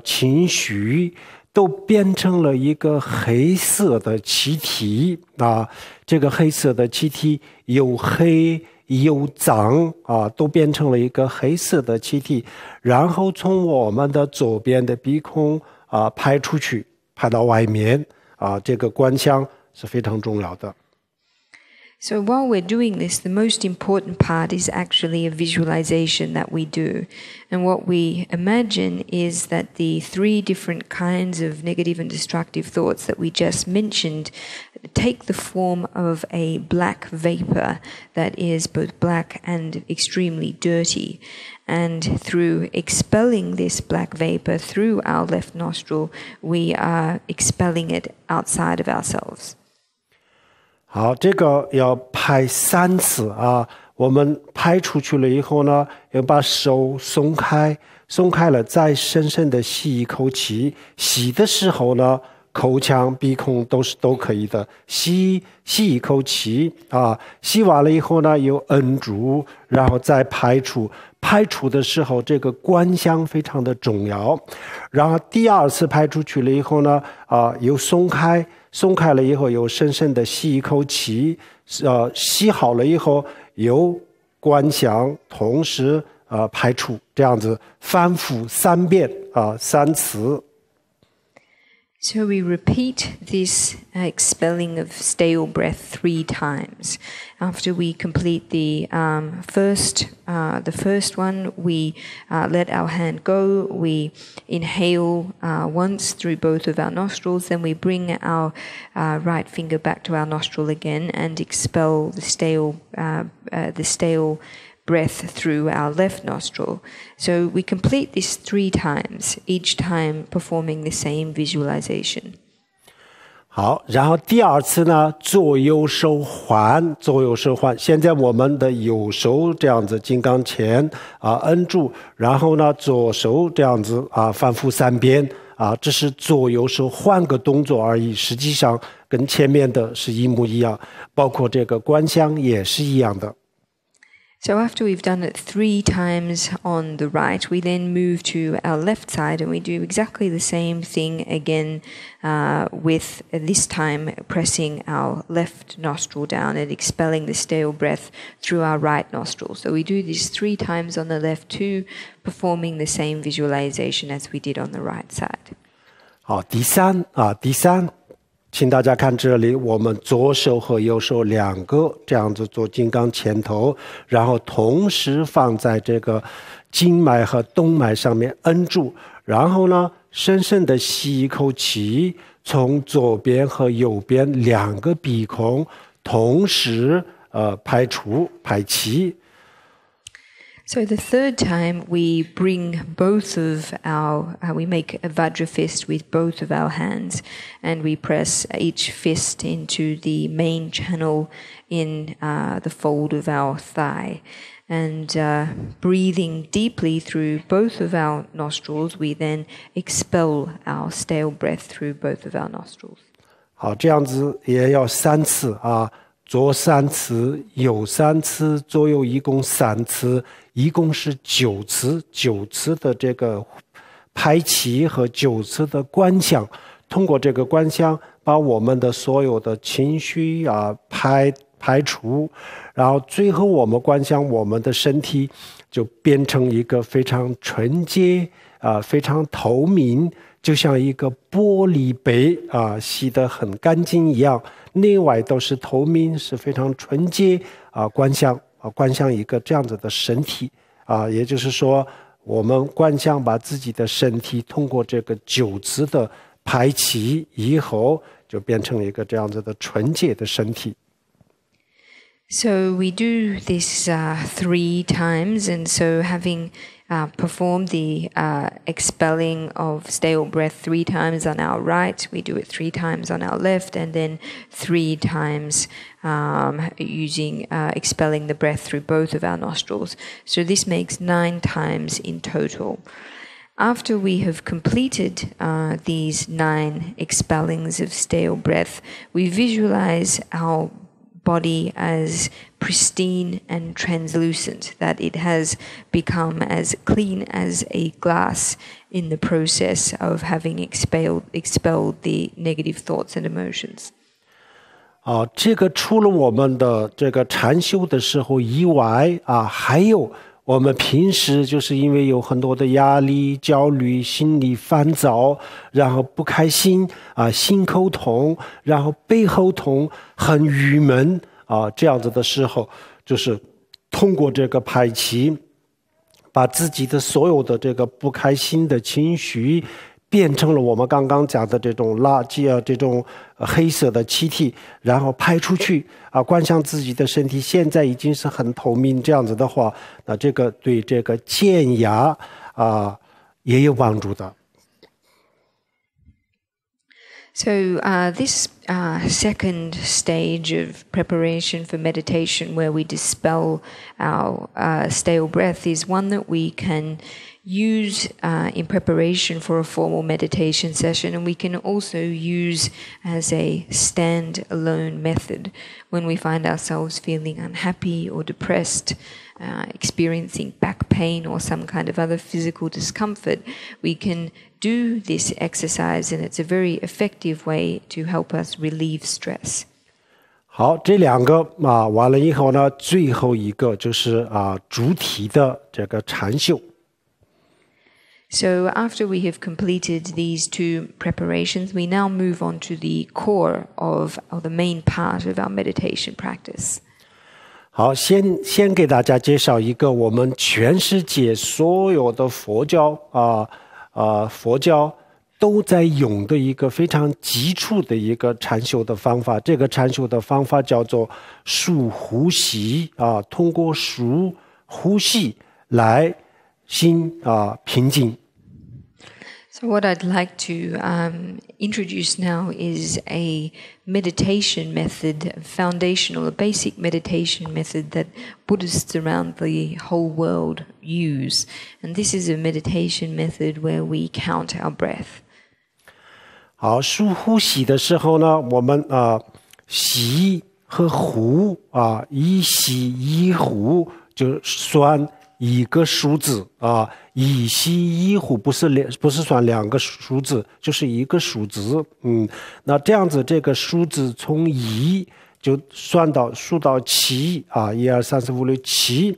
情绪都变成了一个黑色的气体啊，这个黑色的气体又黑又脏啊，都变成了一个黑色的气体，然后从我们的左边的鼻孔排出去，排到外面啊，这个观想是非常重要的。So while we're doing this, the most important part is actually a visualization that we do. And what we imagine is that the 3 different kinds of negative and destructive thoughts that we just mentioned take the form of a black vapor that is both black and extremely dirty. And through expelling this black vapor through our left nostril, we are expelling it outside of ourselves. 好，这个要排3次啊。我们排出去了以后呢，要把手松开，松开了再深深的吸一口气。吸的时候呢，口腔、鼻孔都可以的。吸一口气啊，吸完了以后呢，又摁住，然后再排出。排出的时候，这个观想非常的重要。然后第2次排出去了以后呢，又松开。松开了以后，又深深的吸一口气，吸好了以后，又观想，同时排出，这样子反复3遍3次。So we repeat this expelling of stale breath 3 times. After we complete the first one, we let our hand go. We inhale once through both of our nostrils. Then we bring our right finger back to our nostril again and expel the stale breath through our left nostril. So we complete this 3 times, each time performing the same visualization. 好，然后第2次呢，左右手换。现在我们的右手这样子，金刚钳摁住，然后呢，左手这样子反复3遍这是左右手换个动作而已，实际上跟前面的是一模一样，包括这个观想也是一样的。So after we've done it 3 times on the right, we then move to our left side and we do exactly the same thing again with this time pressing our left nostril down and expelling the stale breath through our right nostril. So we do this 3 times on the left too, performing the same visualization as we did on the right side. 好，第三，请大家看这里，我们左手和右手2个这样子做金刚钳头，然后同时放在这个经脉和动脉上面摁住，然后呢，深深的吸一口气，从左边和右边2个鼻孔同时排气。So the third time we bring both of we make a Vajra fist with both of our hands, and we press each fist into the main channel in the fold of our thigh. And breathing deeply through both of our nostrils, we then expel our stale breath through both of our nostrils. 好，这样子也要3次啊，左3次，右3次，左右一共3次，一共是9次，9次的这个排气和9次的观想，通过这个观想，把我们的所有的情绪啊排除，然后最后我们观想我们的身体就变成一个非常纯洁啊，非常透明，就像一个玻璃杯啊，洗得很干净一样，内外都是透明，是非常纯洁啊。观想一个这样子的身体啊，也就是说，我们观想把自己的身体通过这个9次的排气以后，就变成一个这样子的纯洁的身体。So we do this 3 times, and so having performed the expelling of stale breath 3 times on our right, we do it 3 times on our left, and then 3 times using expelling the breath through both of our nostrils. So this makes 9 times in total. After we have completed these 9 expellings of stale breath, we visualize our body as pristine and translucent, that it has become as clean as a glass in the process of having expelled the negative thoughts and emotions. 这个除了我们的这个禅修的时候以外啊，还有我们平时就是因为有很多的压力、焦虑、心理烦躁，然后不开心啊，心口痛，然后背后痛，很郁闷啊，这样子的时候，就是通过这个排气，把自己的所有的这个不开心的情绪变成了我们刚刚讲的这种垃圾啊，这种黑色的气体，然后排出去啊，观想自己的身体现在已经是很透明，这样子的话，那这个对这个减压啊也有帮助的。So this second stage of preparation for meditation, where we dispel our stale breath, is one that we can use in preparation for a formal meditation session, and we can also use as a stand-alone method when we find ourselves feeling unhappy or depressed, experiencing back pain or some kind of other physical discomfort. We can do this exercise, and it's a very effective way to help us relieve stress. 好，这2个完了以后呢，最后一个就是主体的这个禅修。So after we have completed these 2 preparations, we now move on to the core of the main part of our meditation practice. 好，先给大家介绍一个我们全世界所有的佛教佛教都在用的一个非常基础的一个禅修的方法。这个禅修的方法叫做数呼吸通过数呼吸来心平静。So what I'd like to introduce now is a meditation method, a foundational, a basic meditation method that Buddhists around the whole world use. And this is a meditation method where we count our breath. 好，数呼吸的时候呢，我们吸和呼一吸一呼就算一个数字一吸一呼不是算2个数字，就是一个数字。那这样子这个数字从1就数到71、2、3、4、5、6、7，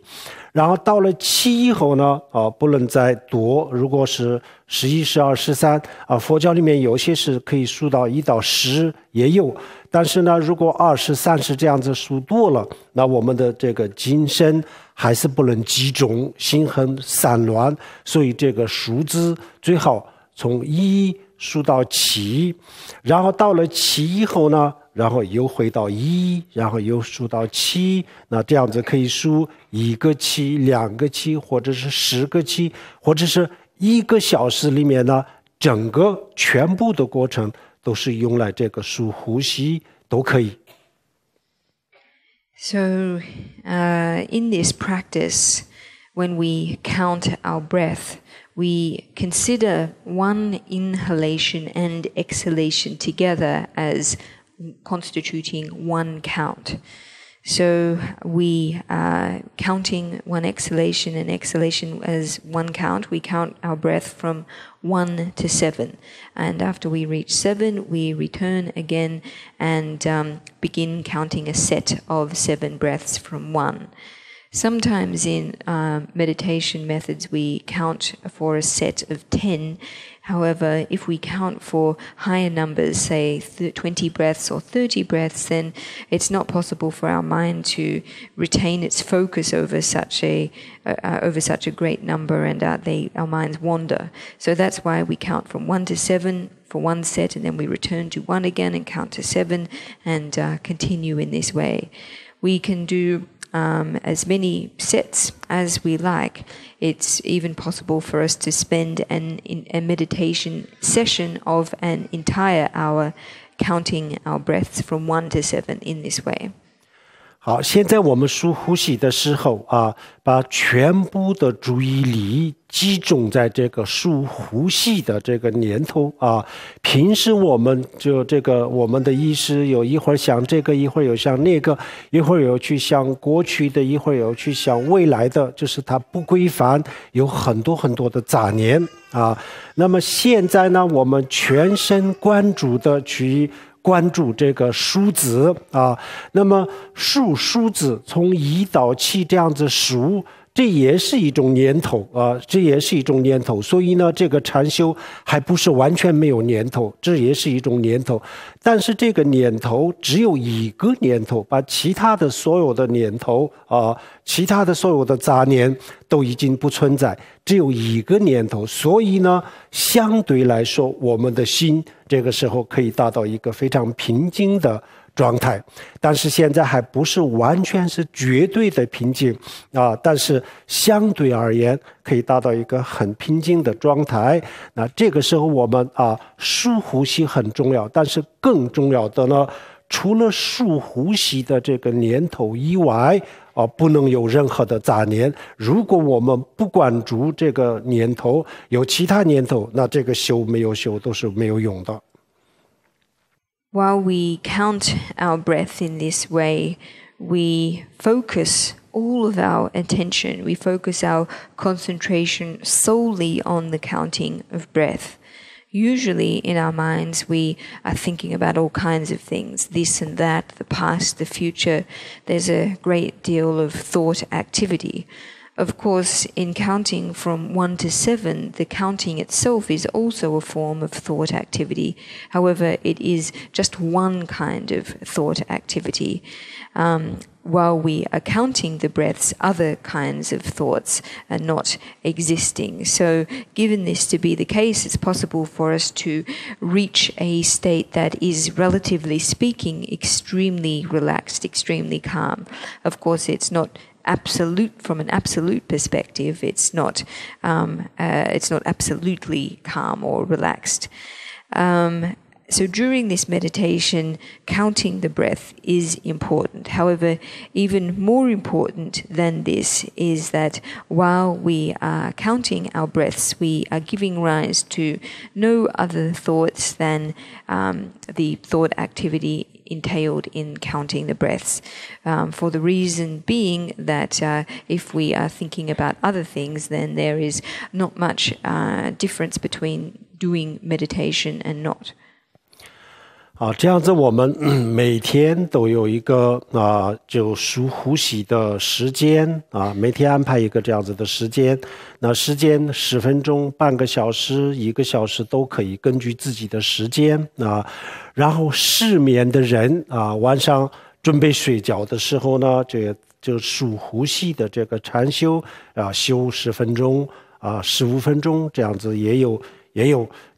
然后到了7以后呢不能再多。如果是11、12、13佛教里面有些是可以数到1到10也有，但是呢，如果20、30这样子数多了，那我们的这个精神还是不能集中，心很散乱，所以这个数字最好从1数到7，然后到了7以后呢，然后又回到1，然后又数到7，那这样子可以数1个7、2个7，或者是10个7，或者是1个小时里面呢，整个全部的过程都是用来这个数呼吸都可以。So, in this practice, when we count our breath, we consider one inhalation and exhalation together as constituting one count. So we are counting one exhalation and exhalation as one count. We count our breath from 1 to 7. And after we reach 7, we return again and begin counting a set of 7 breaths from 1. Sometimes in meditation methods we count for a set of 10. However, if we count for higher numbers, say 20 breaths or 30 breaths, then it's not possible for our mind to retain its focus over such a great number, and our minds wander. So that's why we count from 1 to 7 for one set, and then we return to 1 again and count to 7, and continue in this way. We can do as many sets as we like. It's even possible for us to spend a meditation session of an entire hour counting our breaths from 1 to 7 in this way. 好，现在我们数呼吸的时候把全部的注意力集中在这个数呼吸的这个念头平时我们就我们的意识有一会儿想这个，一会儿有想那个，一会儿有去想过去的，一会儿有去想未来的，就是它不规范，有很多很多的杂念那么现在呢，我们全神贯注的去关注这个数字那么数字从1到7这样子数，这也是一种念头这也是一种念头。所以呢，这个禅修还不是完全没有念头，这也是一种念头。但是这个念头只有一个念头，把其他的所有的念头其他的所有的杂念都已经不存在，只有一个念头。所以呢，相对来说，我们的心这个时候可以达到一个非常平静的状态。但是现在还不是完全是绝对的平静但是相对而言可以达到一个很平静的状态。那这个时候我们数呼吸很重要，但是更重要的呢，除了数呼吸的这个念头以外不能有任何的杂念。如果我们不关注这个念头，有其他念头，那这个修没有修都是没有用的。While we count our breath in this way, we focus all of our attention, we focus our concentration solely on the counting of breath. Usually in our minds we are thinking about all kinds of things, this and that, the past, the future. There's a great deal of thought activity. Of course, in counting from 1 to 7, the counting itself is also a form of thought activity. However, it is just one kind of thought activity. While we are counting the breaths, other kinds of thoughts are not existing. So, given this to be the case, it's possible for us to reach a state that is, relatively speaking, extremely relaxed, extremely calm. Of course, it's not absolute from an absolute perspective. It's not absolutely calm or relaxed. So during this meditation, counting the breath is important. However, even more important than this is that while we are counting our breaths, we are giving rise to no other thoughts than the thought activity entailed in counting the breaths, for the reason being that if we are thinking about other things, then there is not much difference between doing meditation and not. 这样子我们每天都有一个就数呼吸的时间每天安排一个这样子的时间，那时间10分钟、半个小时、1个小时都可以，根据自己的时间然后失眠的人晚上准备睡觉的时候呢，就数呼吸的这个禅修修10分钟15分钟，这样子也有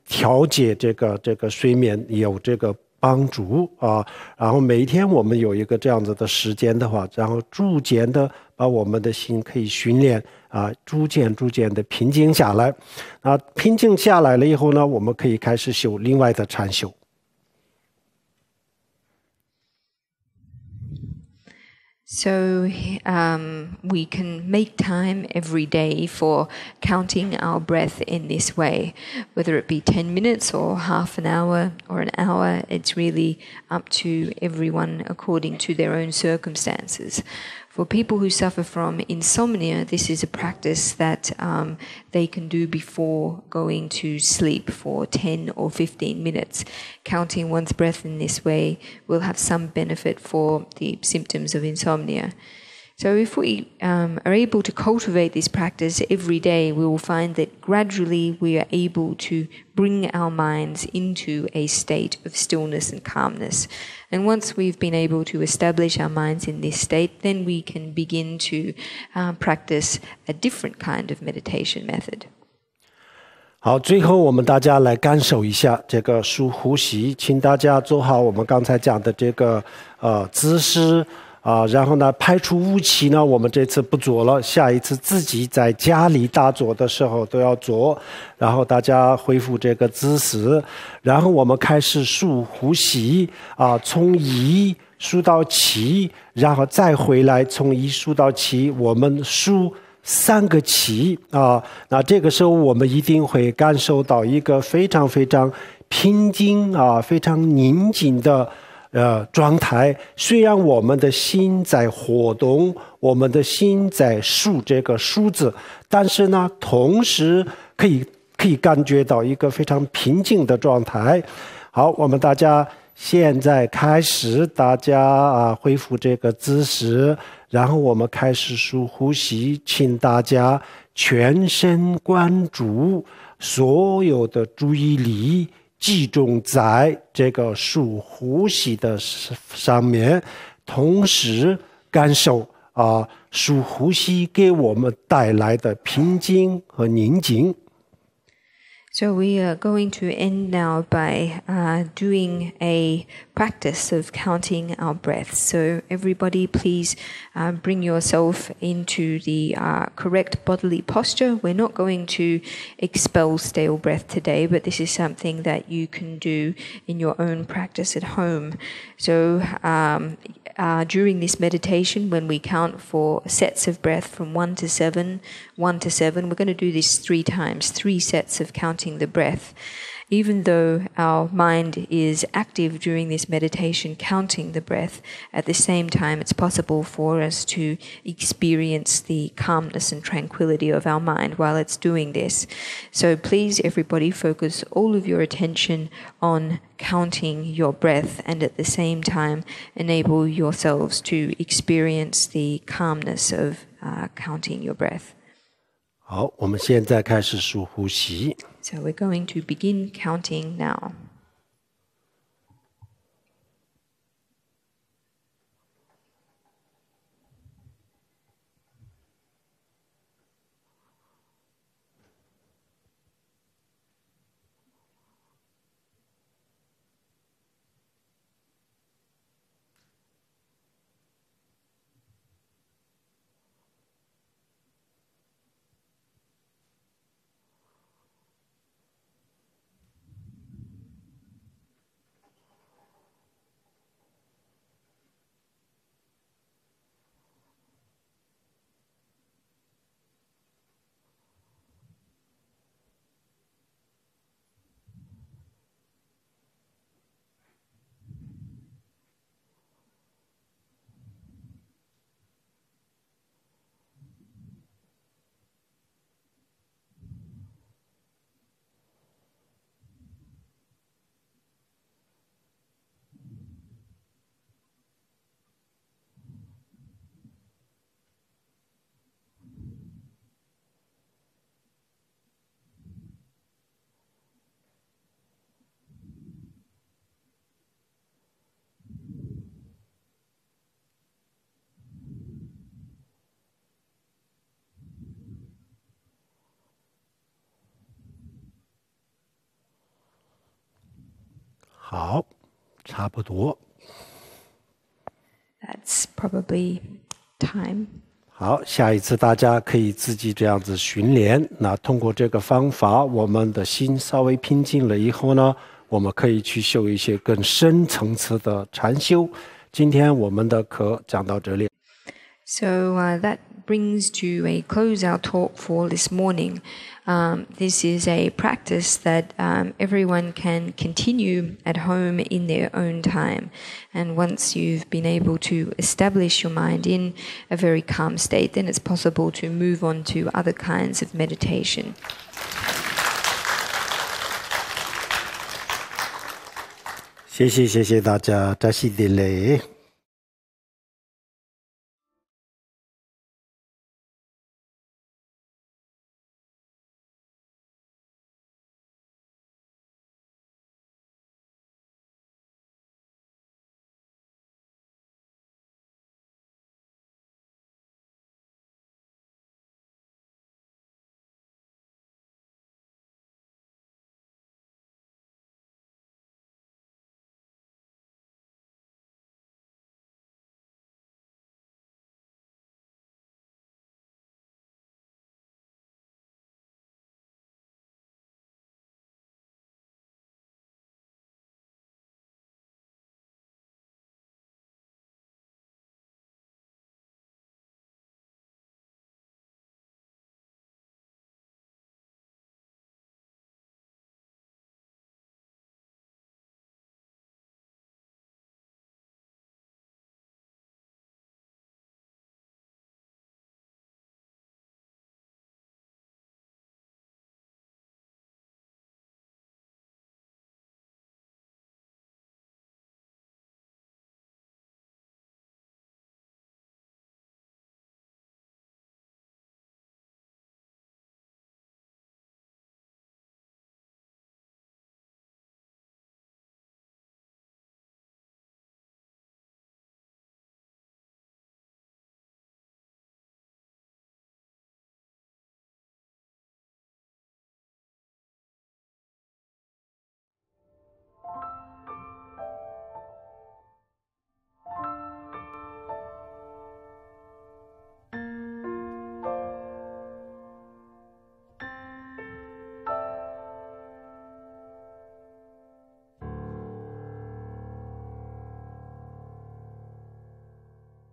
调节这个睡眠，有这个帮助啊。然后每一天我们有一个这样子的时间的话，然后逐渐的把我们的心可以训练啊，逐渐的平静下来。啊，平静下来了以后呢，我们可以开始修另外的禅修。So we can make time every day for counting our breath in this way, whether it be 10 minutes or half an hour or an hour. It's really up to everyone according to their own circumstances. For people who suffer from insomnia, this is a practice that they can do before going to sleep for 10 or 15 minutes. Counting one's breath in this way will have some benefit for the symptoms of insomnia. So if we are able to cultivate this practice every day, we will find that gradually we are able to bring our minds into a state of stillness and calmness. And once we've been able to establish our minds in this state, then we can begin to practice a different kind of meditation method. 好，最后我们大家来感受一下这个数呼吸，请大家做好我们刚才讲的这个姿势。然后呢，排除雾气呢，我们这次不做了，下一次自己在家里打坐的时候都要做。然后大家恢复这个姿势，然后我们开始数呼吸从1数到7，然后再回来从1数到7，我们数3个7那这个时候我们一定会感受到一个非常平静非常宁静的状态。虽然我们的心在活动，我们的心在数这个数字，但是呢，同时可以感觉到一个非常平静的状态。好，我们大家现在开始，大家恢复这个姿势，然后我们开始数呼吸，请大家全神贯注，所有的注意力集中在这个数呼吸的上面，同时感受数呼吸给我们带来的平静和宁静。So we are going to end now by doing a practice of counting our breaths. So everybody please bring yourself into the correct bodily posture. We're not going to expel stale breath today, but this is something that you can do in your own practice at home. So during this meditation, when we count for sets of breath from 1 to 7, we're going to do this 3 times, 3 sets of counting the breath. Even though our mind is active during this meditation, counting the breath, at the same time it's possible for us to experience the calmness and tranquility of our mind while it's doing this. So please, everybody, focus all of your attention on counting your breath and at the same time enable yourselves to experience the calmness of counting your breath. 好，我们现在开始数呼吸。So we're going to begin counting now. 好，差不多。That's probably time. 好，下一次大家可以自己这样子训练。那通过这个方法，我们的心稍微平静了以后呢，我们可以去修一些更深层次的禅修。今天我们的课讲到这里。So that brings to a close-out talk for this morning. This is a practice that everyone can continue at home in their own time. And once you've been able to establish your mind in a very calm state, then it's possible to move on to other kinds of meditation. 谢谢大家，扎西迪嘞。